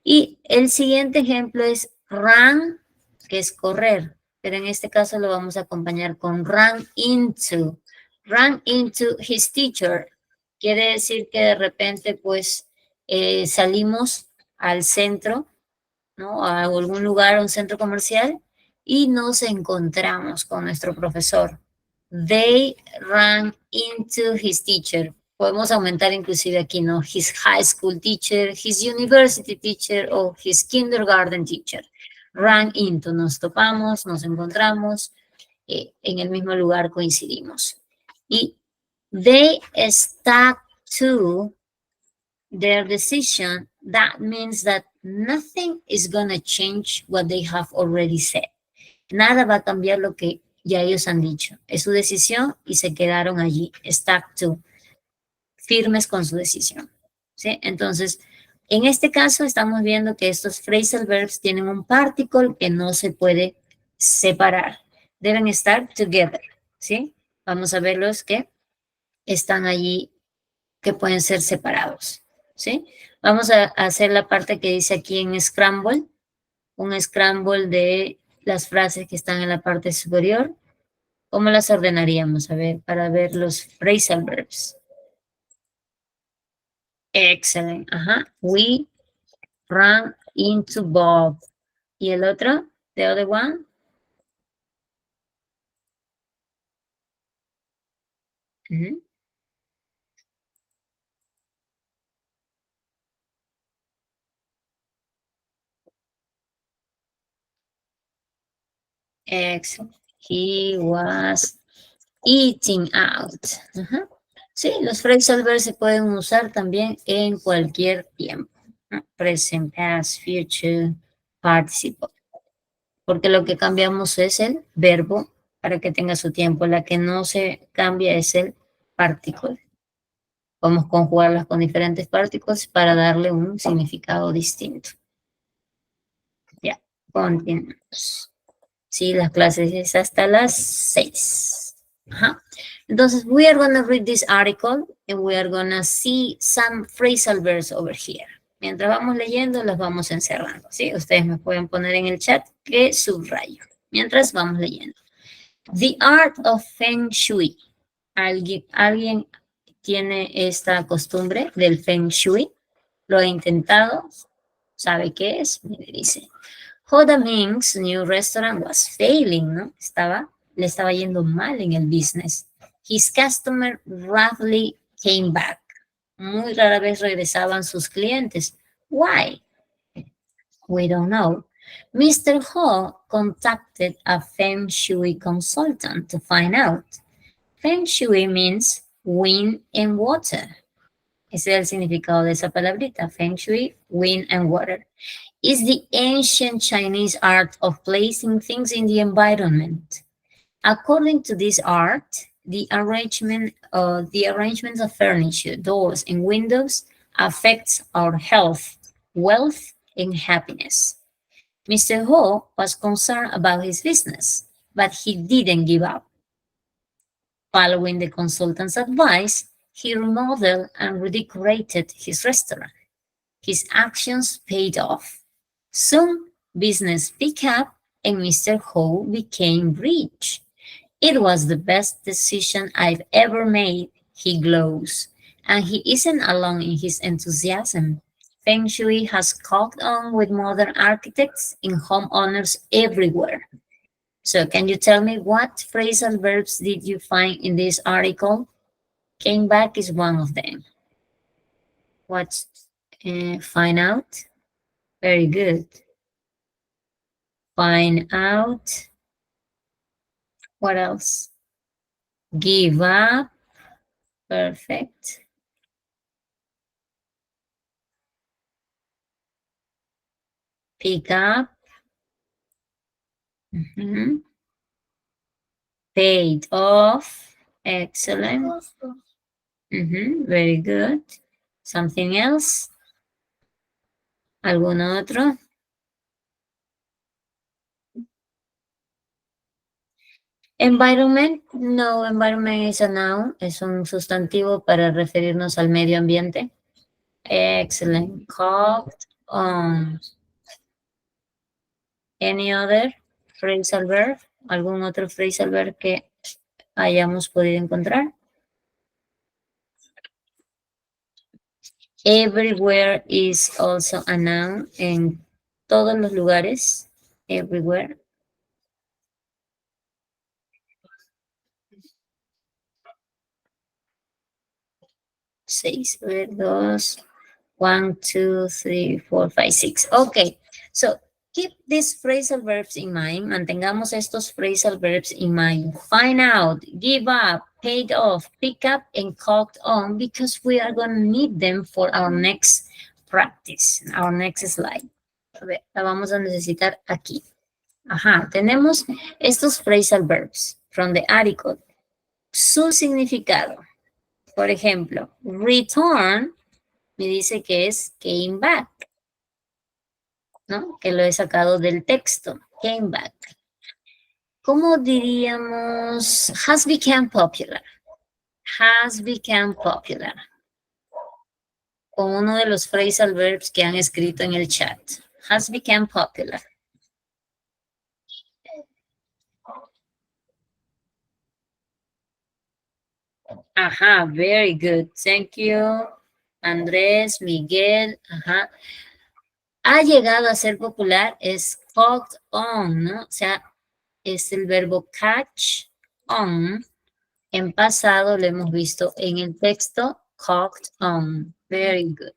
Speaker 2: Y el siguiente ejemplo es run, que es correr, pero en este caso lo vamos a acompañar con run into. Run into his teacher. Quiere decir que de repente, pues, salimos al centro, ¿no? A algún lugar, a un centro comercial, y nos encontramos con nuestro profesor. They ran into his teacher. Podemos aumentar inclusive aquí, ¿no? His high school teacher, his university teacher o his kindergarten teacher. Run into, nos topamos, nos encontramos, en el mismo lugar coincidimos. Y they stuck to their decision. That means that nothing is going to change what they have already said. Nada va a cambiar lo que ya ellos han dicho. Es su decisión y se quedaron allí, stuck to, firmes con su decisión. ¿Sí? Entonces, en este caso estamos viendo que estos phrasal verbs tienen un particle que no se puede separar. Deben estar together. ¿Sí? Vamos a ver los que están allí, que pueden ser separados. ¿Sí? Vamos a hacer la parte que dice aquí en Scramble, un scramble de las frases que están en la parte superior. ¿Cómo las ordenaríamos? A ver, para ver los phrasal verbs. Excellent. Ajá. We ran into Bob. ¿Y el otro? The other one? Ujú. Excellent. He was eating out. Ajá. Sí, los phrasal verbs se pueden usar también en cualquier tiempo. Present, past, future, participle. Porque lo que cambiamos es el verbo para que tenga su tiempo. La que no se cambia es el particle. Vamos a conjugarlas con diferentes particles para darle un significado distinto. Ya, continuamos. Sí, las clases es hasta las 6. Ajá. Entonces, we are going to read this article and we are going to see some phrasal verbs over here. Mientras vamos leyendo, las vamos encerrando, ¿sí? Ustedes me pueden poner en el chat que subrayo. Mientras vamos leyendo. The art of Feng Shui. ¿Alguien tiene esta costumbre del Feng Shui? ¿Lo ha intentado? ¿Sabe qué es? Me dice. Hoda Ming's new restaurant was failing, ¿no? Le estaba yendo mal en el business. His customer rarely came back. Muy rara vez regresaban sus clientes. Why? We don't know. Mr. Ho contacted a Feng Shui consultant to find out. Feng Shui means wind and water. Ese es el significado de esa palabrita. Feng Shui, wind and water. Is the ancient Chinese art of placing things in the environment. According to this art, the arrangement of furniture, doors, and windows affects our health, wealth, and happiness. Mr. Ho was concerned about his business, but he didn't give up. Following the consultant's advice, he remodeled and redecorated his restaurant. His actions paid off. Soon, business picked up and Mr. Ho became rich. It was the best decision I've ever made, he glows. And he isn't alone in his enthusiasm. Feng Shui has caught on with modern architects and homeowners everywhere. So can you tell me what phrasal verbs did you find in this article? Came back is one of them. What? Find out? Very good. Find out. What else? Give up. Perfect. Pick up. Paid off. Excellent. Very good. Something else? ¿Algún otro? Environment, no, environment is a noun, es un sustantivo para referirnos al medio ambiente. Excellent. Caught on. Any other phrasal verb? ¿Algún otro phrasal verb que hayamos podido encontrar? Everywhere is also a noun. En todos los lugares. Everywhere. 6. A ver, 2. 1, 2, 3, 4, 5, 6. Okay, so keep these phrasal verbs in mind. Mantengamos estos phrasal verbs in mind. Find out, give up, paid off, pick up, and caught on, because we are going to need them for our next practice, our next slide. A ver, la vamos a necesitar aquí. Ajá, tenemos estos phrasal verbs from the article. Su significado. Por ejemplo, return me dice que es came back, ¿no? Que lo he sacado del texto, came back. ¿Cómo diríamos? Has become popular. Has become popular. Con uno de los phrasal verbs que han escrito en el chat. Has become popular. Ajá, very good. Thank you. Andrés, Miguel, ajá. Ha llegado a ser popular es caught on, ¿no? O sea, es el verbo catch on. En pasado lo hemos visto en el texto, caught on. Very good.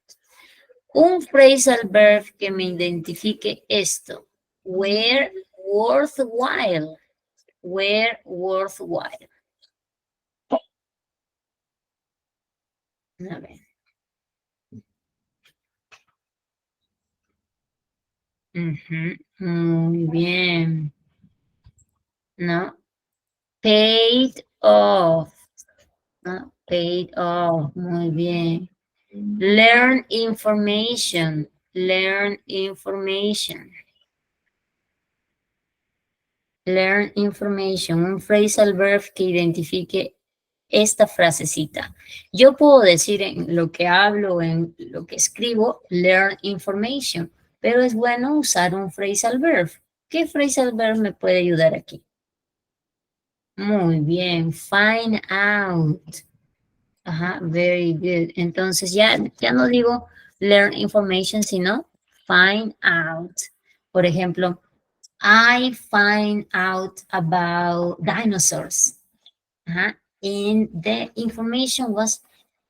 Speaker 2: Un phrasal verb que me identifique esto. Were worthwhile. Were worthwhile. A ver. Muy bien. ¿No? Paid off. ¿No? Paid off. Muy bien. Learn information. Learn information. Learn information. Un phrasal verb que identifique esta frasecita. Yo puedo decir en lo que hablo, en lo que escribo, learn information, pero es bueno usar un phrasal verb. ¿Qué phrasal verb me puede ayudar aquí? Muy bien, find out. Ajá, very good. Entonces ya no digo learn information, sino find out. Por ejemplo, I find out about dinosaurs. Ajá. And the information was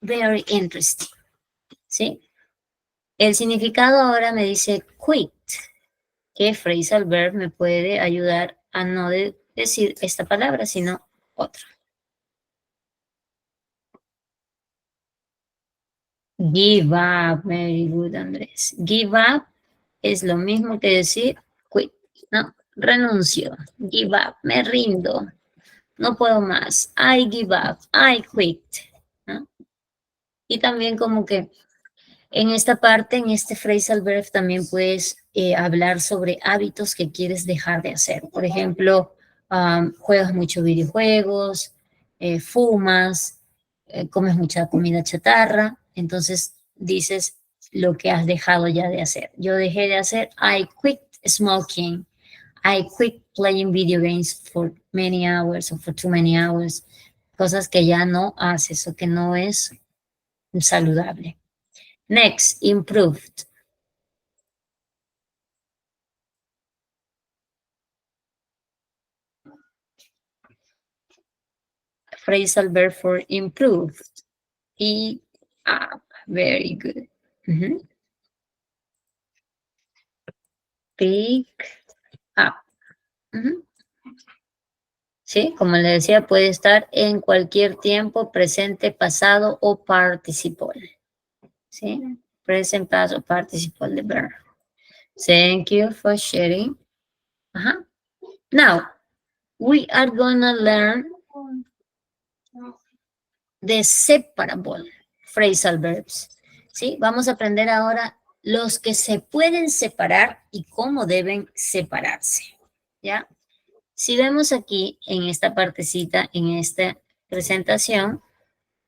Speaker 2: very interesting. ¿Sí? El significado ahora me dice quit. ¿Qué phrasal verb me puede ayudar a no decir esta palabra, sino otra? Give up. Very good, Andrés. Give up es lo mismo que decir quit, ¿no? Renuncio. Give up. Me rindo. No puedo más. I give up. I quit. ¿No? Y también como que en esta parte, en este phrasal verb, también puedes hablar sobre hábitos que quieres dejar de hacer. Por ejemplo, juegas mucho videojuegos, fumas, comes mucha comida chatarra. Entonces dices lo que has dejado ya de hacer. Yo dejé de hacer, I quit smoking. I quit playing video games for many hours or for too many hours. Cosas que ya no haces o que no es saludable. Next, improved. Phrasal verb for improved. Pick up. Very good. Pick up. Sí, como le decía, puede estar en cualquier tiempo, presente, pasado o participle. ¿Sí? Present, past o participle de verb. Thank you for sharing. Now, we are gonna learn the separable phrasal verbs. ¿Sí? Vamos a aprender ahora los que se pueden separar y cómo deben separarse. ¿Ya? Si vemos aquí en esta partecita, en esta presentación,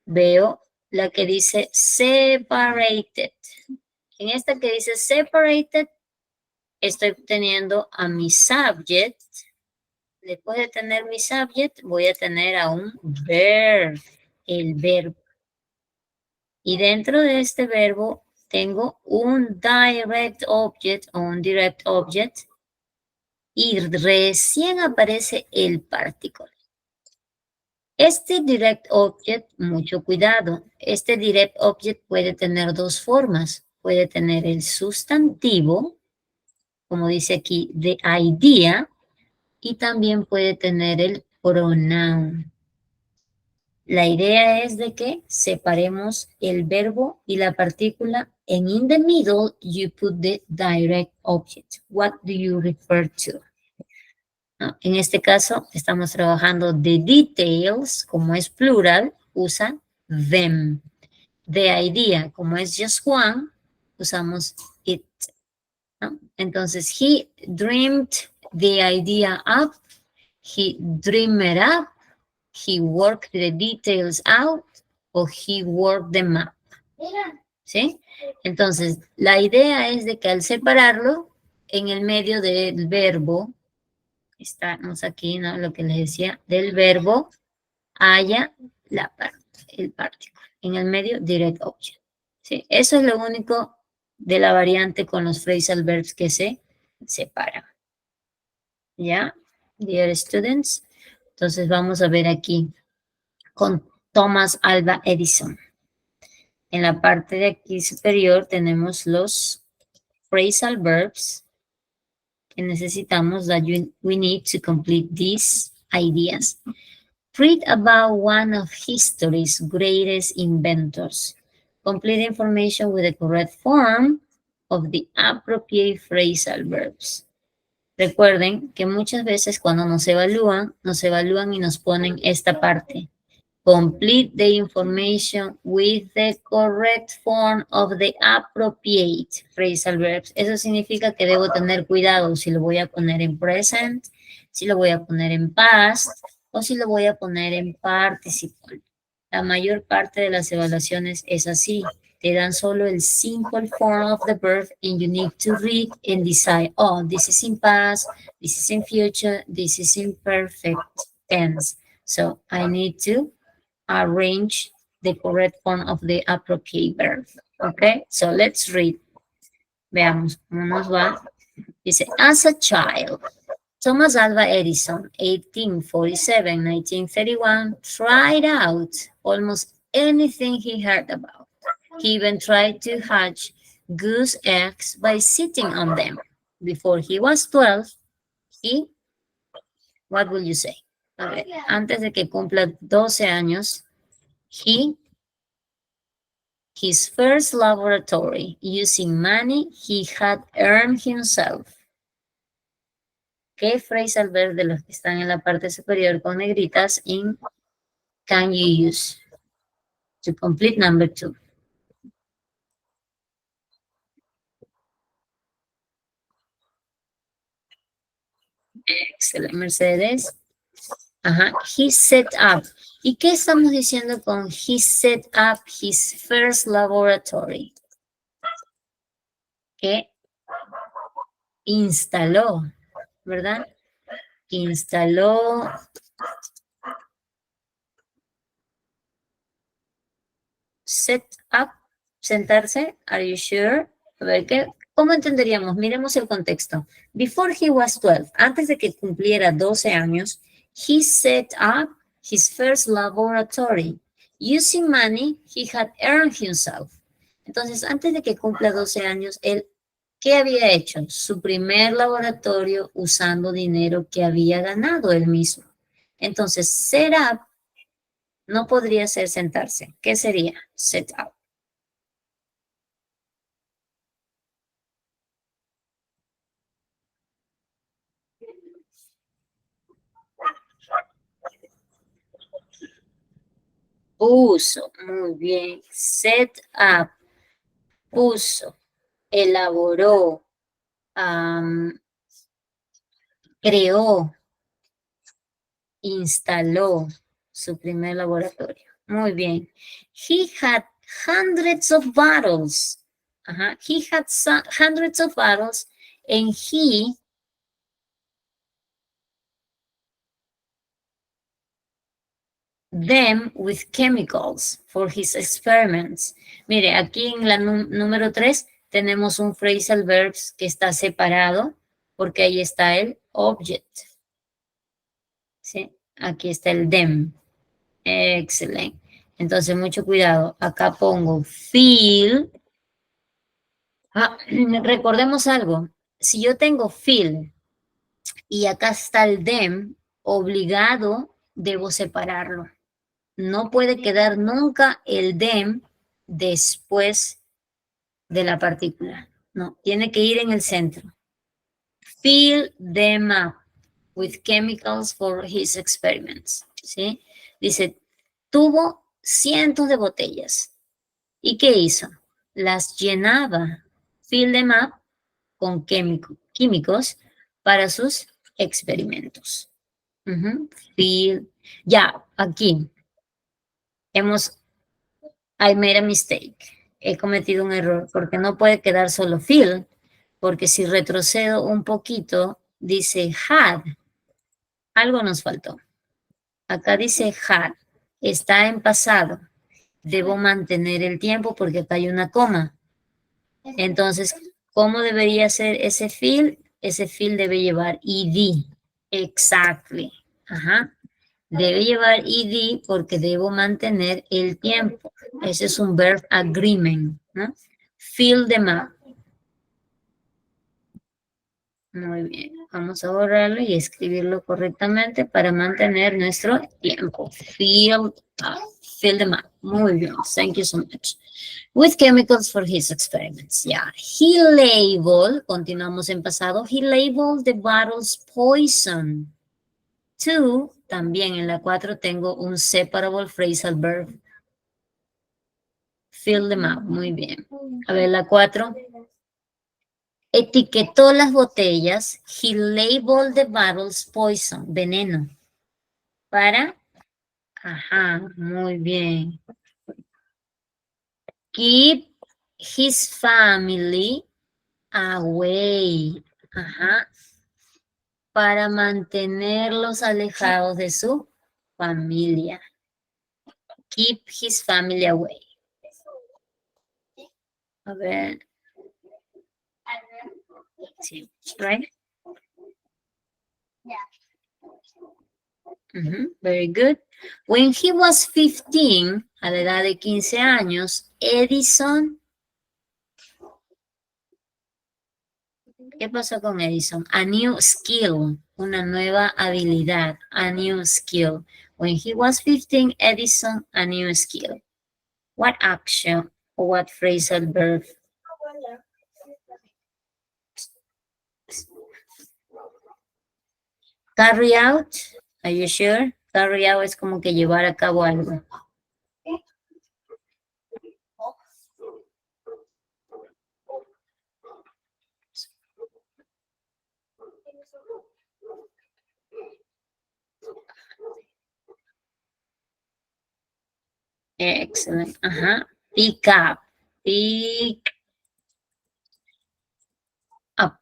Speaker 2: veo la que dice separated. En esta que dice separated, estoy teniendo a mi subject. Después de tener mi subject, voy a tener a un verb, el verbo. Y dentro de este verbo tengo un direct object o un direct object y recién aparece el particle. Este direct object, mucho cuidado, este direct object puede tener dos formas. Puede tener el sustantivo, como dice aquí, the idea, y también puede tener el pronoun. La idea es de que separemos el verbo y la partícula, and in the middle you put the direct object. What do you refer to? ¿No? En este caso estamos trabajando the details, como es plural, usa them. The idea, como es just one, usamos it. ¿No? Entonces, he dreamed the idea up, he dreamed it up, he worked the details out, o he worked them up. ¿Sí? Entonces, la idea es de que al separarlo, en el medio del verbo, estamos aquí, ¿no? Lo que les decía, del verbo, haya el particle. En el medio, direct object. ¿Sí? Eso es lo único de la variante con los phrasal verbs que se separan. ¿Ya? Dear students. Entonces vamos a ver aquí con Thomas Alva Edison. En la parte de aquí superior tenemos los phrasal verbs que necesitamos, that we need to complete these ideas. Read about one of history's greatest inventors. Complete information with the correct form of the appropriate phrasal verbs. Recuerden que muchas veces cuando nos evalúan y nos ponen esta parte. Complete the information with the correct form of the appropriate phrasal verbs. Eso significa que debo tener cuidado si lo voy a poner en present, si lo voy a poner en past o si lo voy a poner en participle. La mayor parte de las evaluaciones es así. Te dan solo el simple form of the verb and you need to read and decide, oh, this is in past, this is in future, this is in perfect tense. So I need to arrange the correct form of the appropriate verb. Okay, so let's read. Veamos cómo nos va. Dice, as a child, Thomas Alva Edison, 1847-1931, tried out almost anything he heard about. He even tried to hatch goose eggs by sitting on them. Before he was 12, what will you say? A ver, antes de que cumpla 12 años, his first laboratory using money he had earned himself. ¿Qué phrasal verb de los que están en la parte superior con negritas can you use to complete number 2? Excelente, Mercedes. Ajá, he set up. ¿Y qué estamos diciendo con he set up his first laboratory? Que instaló, ¿verdad? Instaló. Set up, sentarse, are you sure? A ver, ¿cómo entenderíamos? Miremos el contexto. Before he was 12, antes de que cumpliera 12 años, he set up his first laboratory. Using money he had earned himself. Entonces, antes de que cumpla 12 años, él, ¿qué había hecho? Su primer laboratorio usando dinero que había ganado él mismo. Entonces, set up no podría ser sentarse. ¿Qué sería? Set up. Puso, muy bien. Set up, puso, elaboró, creó, instaló su primer laboratorio. Muy bien. He had hundreds of bottles. He had hundreds of bottles and he them with chemicals for his experiments. Mire, aquí en la número 3 tenemos un phrasal verbs que está separado porque ahí está el object. ¿Sí? Aquí está el them. Excelente. Entonces, mucho cuidado. Acá pongo feel. Recordemos algo. Si yo tengo feel y acá está el them, obligado debo separarlo. No puede quedar nunca el them después de la partícula. No, tiene que ir en el centro. Fill them up with chemicals for his experiments. ¿Sí? Dice, tuvo cientos de botellas. ¿Y qué hizo? Las llenaba, fill them up, con químicos para sus experimentos. Ya, aquí I made a mistake. He cometido un error porque no puede quedar solo fill, porque si retrocedo un poquito, dice had. Algo nos faltó. Acá dice had. Está en pasado. Debo mantener el tiempo porque acá hay una coma. Entonces, ¿cómo debería ser ese fill? Ese fill debe llevar ed. Exactly. Ajá. Debe llevar ed porque debo mantener el tiempo. Ese es un verb agreement, ¿no? Fill them up. Muy bien. Vamos a borrarlo y escribirlo correctamente para mantener nuestro tiempo. Fill up. Fill them up. Muy bien. Thank you so much. With chemicals for his experiments. Yeah. He labeled, continuamos en pasado, he labeled the bottles poison. To, también en la 4 tengo un separable phrasal verb. Fill them up, muy bien. A ver, la 4. Etiquetó las botellas. He labeled the bottles poison, veneno. Para, ajá, muy bien. Keep his family away. Ajá. Para mantenerlos alejados de su familia. Keep his family away. A ver. Sí, right? Very good. When he was 15, a la edad de 15 años, Edison, ¿qué pasó con Edison? A new skill, una nueva habilidad, a new skill. When he was 15, Edison, a new skill. What action or what phrasal verb? Carry out, are you sure? Carry out es como que llevar a cabo algo. Excellent. Ajá. Pick up. Pick up.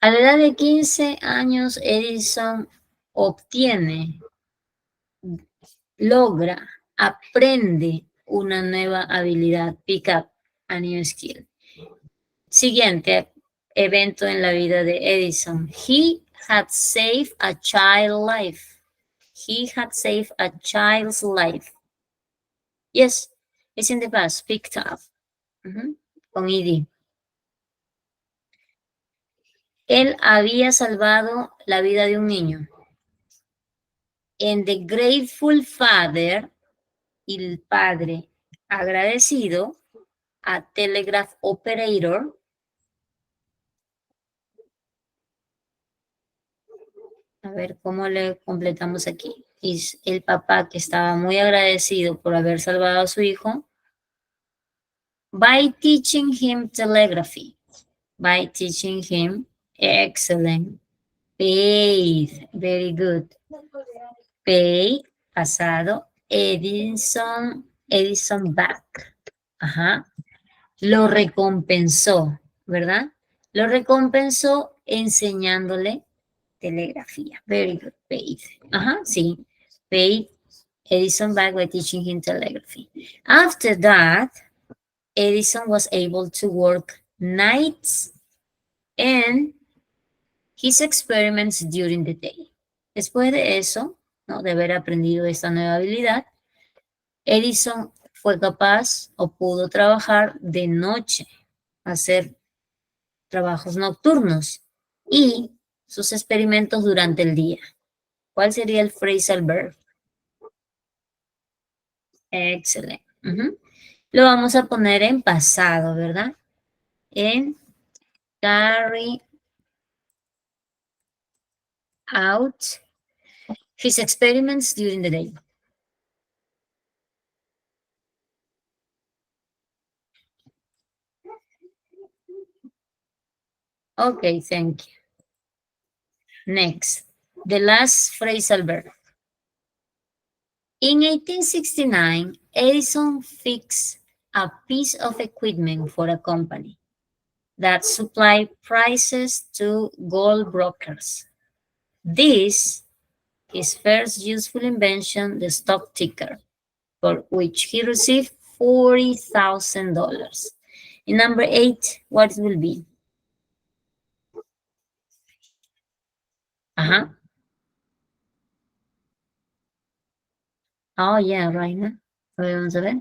Speaker 2: A la edad de 15 años, Edison obtiene, logra, aprende una nueva habilidad. Pick up a new skill. Siguiente evento en la vida de Edison. He had saved a child's life. He had saved a child's life. Yes, it's in the past. Picked up. Con ed. Él había salvado la vida de un niño. And the grateful father, el padre agradecido, a telegraph operator, a ver cómo le completamos aquí. Es el papá que estaba muy agradecido por haber salvado a su hijo. By teaching him telegraphy. By teaching him, excellent. Paid, very good. Paid, pasado. Edison back. Ajá. Lo recompensó, ¿verdad? Lo recompensó enseñándole telegrafía. Very good, paid. Ajá, sí. Paid Edison back by teaching him telegraphy. After that, Edison was able to work nights and his experiments during the day. Después de eso, ¿no?, de haber aprendido esta nueva habilidad, Edison fue capaz o pudo trabajar de noche, hacer trabajos nocturnos y sus experimentos durante el día. ¿Cuál sería el phrasal verb? Excelente. Lo vamos a poner en pasado, ¿verdad? En carry out his experiments during the day. Okay, thank you. Next, the last phrasal verb. In 1869, Edison fixed a piece of equipment for a company that supplied prices to gold brokers. This, his first useful invention, the stock ticker, for which he received $40,000. In number 8, what will be? Oh, yeah, right. ¿No? Vamos a ver.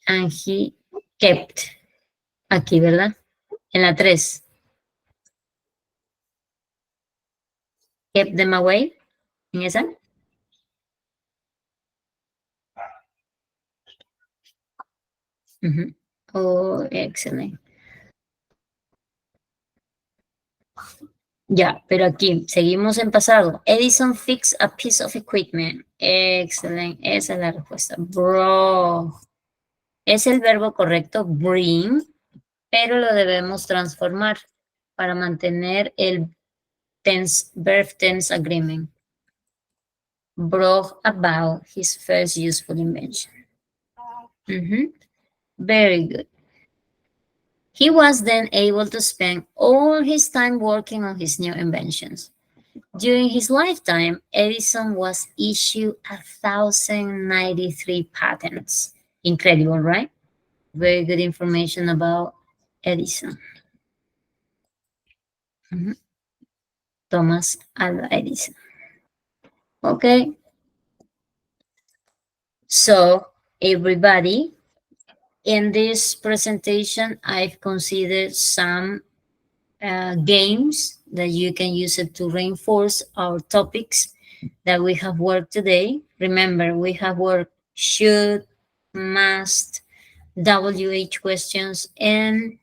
Speaker 2: And he kept. Aquí, ¿verdad? En la 3. Kept them away. ¿En esa? Oh, excelente. Ya, pero aquí seguimos en pasado. Edison fixed a piece of equipment. Excelente. Esa es la respuesta. Bro. Es el verbo correcto, bring, pero lo debemos transformar para mantener el verb tense agreement. Brought about his first useful invention. Very good. He was then able to spend all his time working on his new inventions. During his lifetime, Edison was issued 1,093 patents. Incredible, right? Very good information about Edison. Thomas Alva Edison. Okay. So, everybody, in this presentation, I've considered some games that you can use it to reinforce our topics that we have worked today. Remember, we have worked should, must, WH questions, and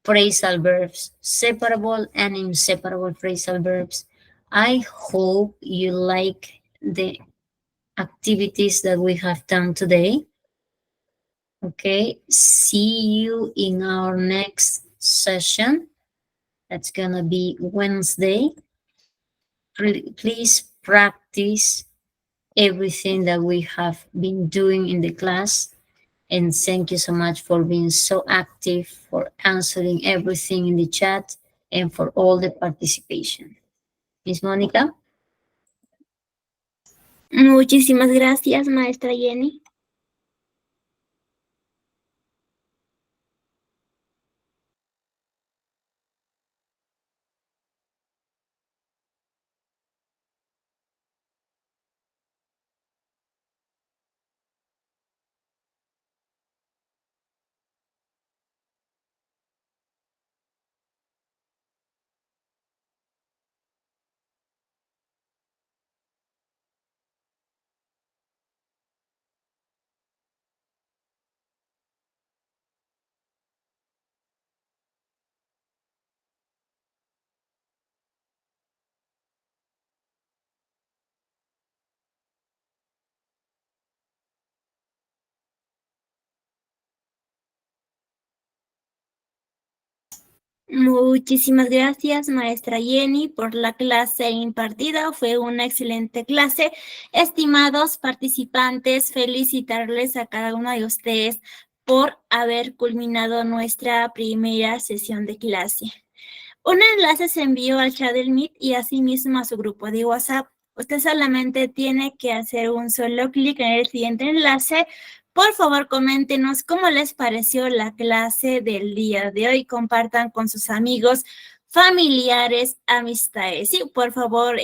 Speaker 2: phrasal verbs, separable and inseparable phrasal verbs. I hope you like the activities that we have done today. Okay, see you in our next session. That's gonna be Wednesday. Please practice everything that we have been doing in the class. And thank you so much for being so active, for answering everything in the chat, and for all the participation. Miss Mónica.
Speaker 1: Muchísimas gracias, maestra Jenny. Muchísimas gracias, maestra Jenny, por la clase impartida. Fue una excelente clase. Estimados participantes, felicitarles a cada uno de ustedes por haber culminado nuestra primera sesión de clase. Un enlace se envió al chat del Meet y asimismo a su grupo de WhatsApp. Usted solamente tiene que hacer un solo clic en el siguiente enlace. Por favor, coméntenos cómo les pareció la clase del día de hoy. Compartan con sus amigos familiares, amistades. Sí, por favor,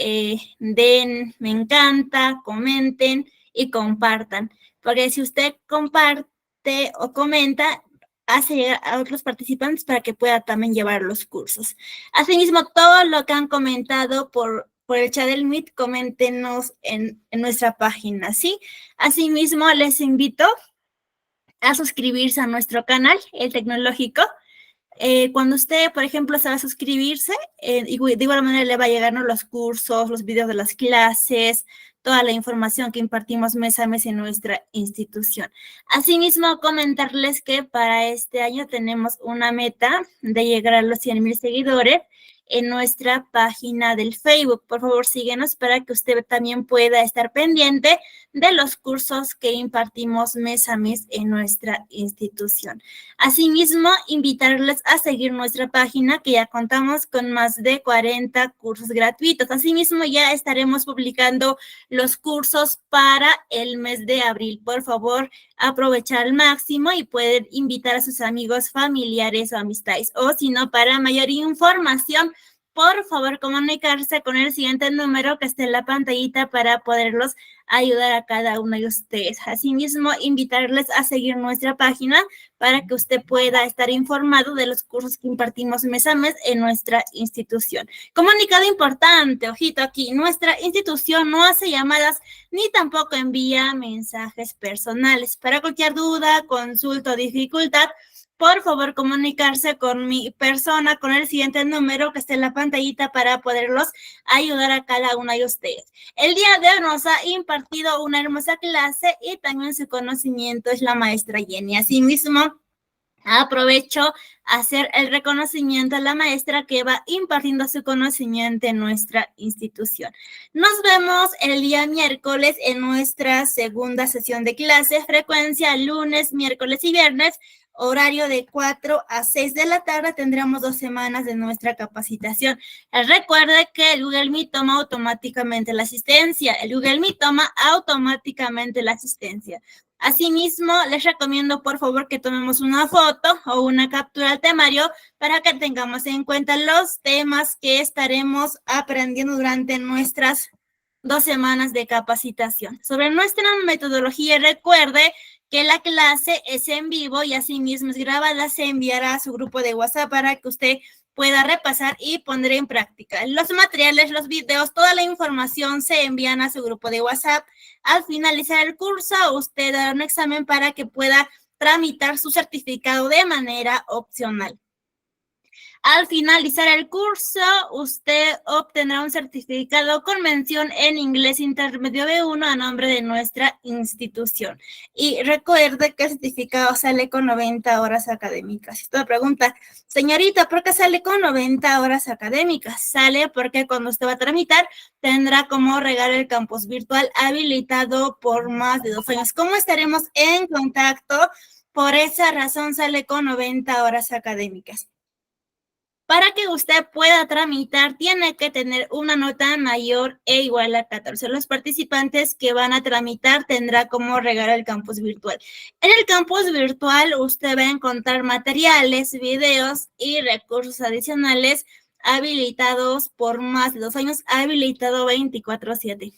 Speaker 1: den me encanta, comenten y compartan. Porque si usted comparte o comenta, hace llegar a otros participantes para que pueda también llevar los cursos. Asimismo, todo lo que han comentado por el chat del Meet, coméntenos en nuestra página, ¿sí? Asimismo, les invito a suscribirse a nuestro canal, el Tecnológico. Cuando usted, por ejemplo, se va a suscribirse, de igual manera le va a llegar, ¿no?, los cursos, los videos de las clases, toda la información que impartimos mes a mes en nuestra institución. Asimismo, comentarles que para este año tenemos una meta de llegar a los 100,000 seguidores en nuestra página del Facebook. Por favor, síguenos para que usted también pueda estar pendiente de los cursos que impartimos mes a mes en nuestra institución. Asimismo, invitarles a seguir nuestra página, que ya contamos con más de 40 cursos gratuitos. Asimismo, ya estaremos publicando los cursos para el mes de abril. Por favor, aprovechar al máximo y pueden invitar a sus amigos, familiares o amistades. O si no, para mayor información, por favor, comunicarse con el siguiente número que está en la pantallita para poderlos ayudar a cada uno de ustedes. Asimismo, invitarles a seguir nuestra página para que usted pueda estar informado de los cursos que impartimos mes a mes en nuestra institución. Comunicado importante, ojito aquí, nuestra institución no hace llamadas ni tampoco envía mensajes personales. Para cualquier duda, consulta o dificultad, por favor, comunicarse con mi persona, con el siguiente número que está en la pantallita para poderlos ayudar a cada uno de ustedes. El día de hoy nos ha impartido una hermosa clase y también su conocimiento es la maestra Jenny. Asimismo, aprovecho a hacer el reconocimiento a la maestra que va impartiendo su conocimiento en nuestra institución. Nos vemos el día miércoles en nuestra segunda sesión de clase, frecuencia lunes, miércoles y viernes, horario de 4 a 6 de la tarde. Tendremos 2 semanas de nuestra capacitación. Recuerde que el Google Meet toma automáticamente la asistencia. Asimismo, les recomiendo, por favor, que tomemos una foto o una captura al temario para que tengamos en cuenta los temas que estaremos aprendiendo durante nuestras 2 semanas de capacitación. Sobre nuestra metodología, recuerde que la clase es en vivo y asimismo es grabada, se enviará a su grupo de WhatsApp para que usted pueda repasar y poner en práctica. Los materiales, los videos, toda la información se envían a su grupo de WhatsApp. Al finalizar el curso, usted dará un examen para que pueda tramitar su certificado de manera opcional. Al finalizar el curso, usted obtendrá un certificado con mención en inglés intermedio B1 a nombre de nuestra institución. Y recuerde que el certificado sale con 90 horas académicas. Si usted pregunta, señorita, ¿por qué sale con 90 horas académicas? Sale porque cuando usted va a tramitar, tendrá como regalo el campus virtual habilitado por más de 2 años. ¿Cómo estaremos en contacto? Por esa razón sale con 90 horas académicas. Para que usted pueda tramitar, tiene que tener una nota mayor e igual a 14. Los participantes que van a tramitar tendrá como regalo el campus virtual. En el campus virtual usted va a encontrar materiales, videos y recursos adicionales habilitados por más de 2 años, habilitado 24/7.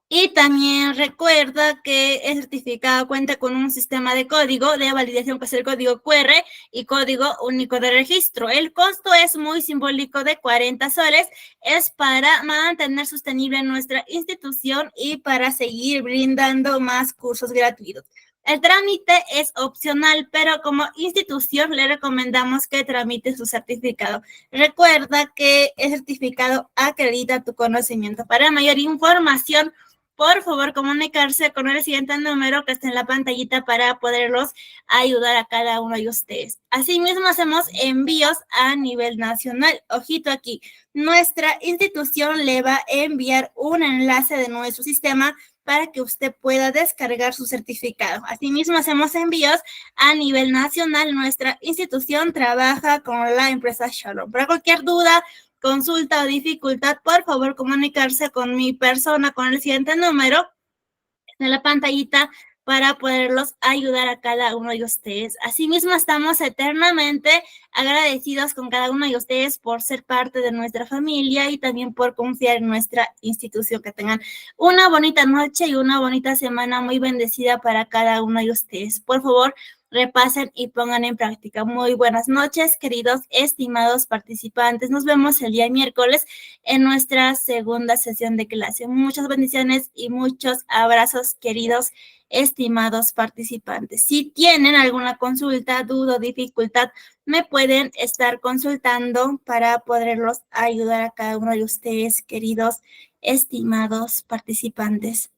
Speaker 1: Y también recuerda que el certificado cuenta con un sistema de código de validación, que es el código QR y código único de registro. El costo es muy simbólico de 40 soles. Es para mantener sostenible nuestra institución y para seguir brindando más cursos gratuitos. El trámite es opcional, pero como institución le recomendamos que tramite su certificado. Recuerda que el certificado acredita tu conocimiento. Para mayor información, por favor, comunicarse con el siguiente número que está en la pantallita para poderlos ayudar a cada uno de ustedes. Asimismo, hacemos envíos a nivel nacional. Ojito aquí, nuestra institución le va a enviar un enlace de nuestro sistema para que usted pueda descargar su certificado. Asimismo, hacemos envíos a nivel nacional. Nuestra institución trabaja con la empresa Shalom. Para cualquier duda, consulta o dificultad, por favor, comunicarse con mi persona, con el siguiente número en la pantallita para poderlos ayudar a cada uno de ustedes. Asimismo, estamos eternamente agradecidos con cada uno de ustedes por ser parte de nuestra familia y también por confiar en nuestra institución. Que tengan una bonita noche y una bonita semana muy bendecida para cada uno de ustedes. Por favor, repasen y pongan en práctica. Muy buenas noches, queridos estimados participantes. Nos vemos el día miércoles en nuestra segunda sesión de clase. Muchas bendiciones y muchos abrazos, queridos estimados participantes. Si tienen alguna consulta, duda o dificultad, me pueden estar consultando para poderlos ayudar a cada uno de ustedes, queridos estimados participantes.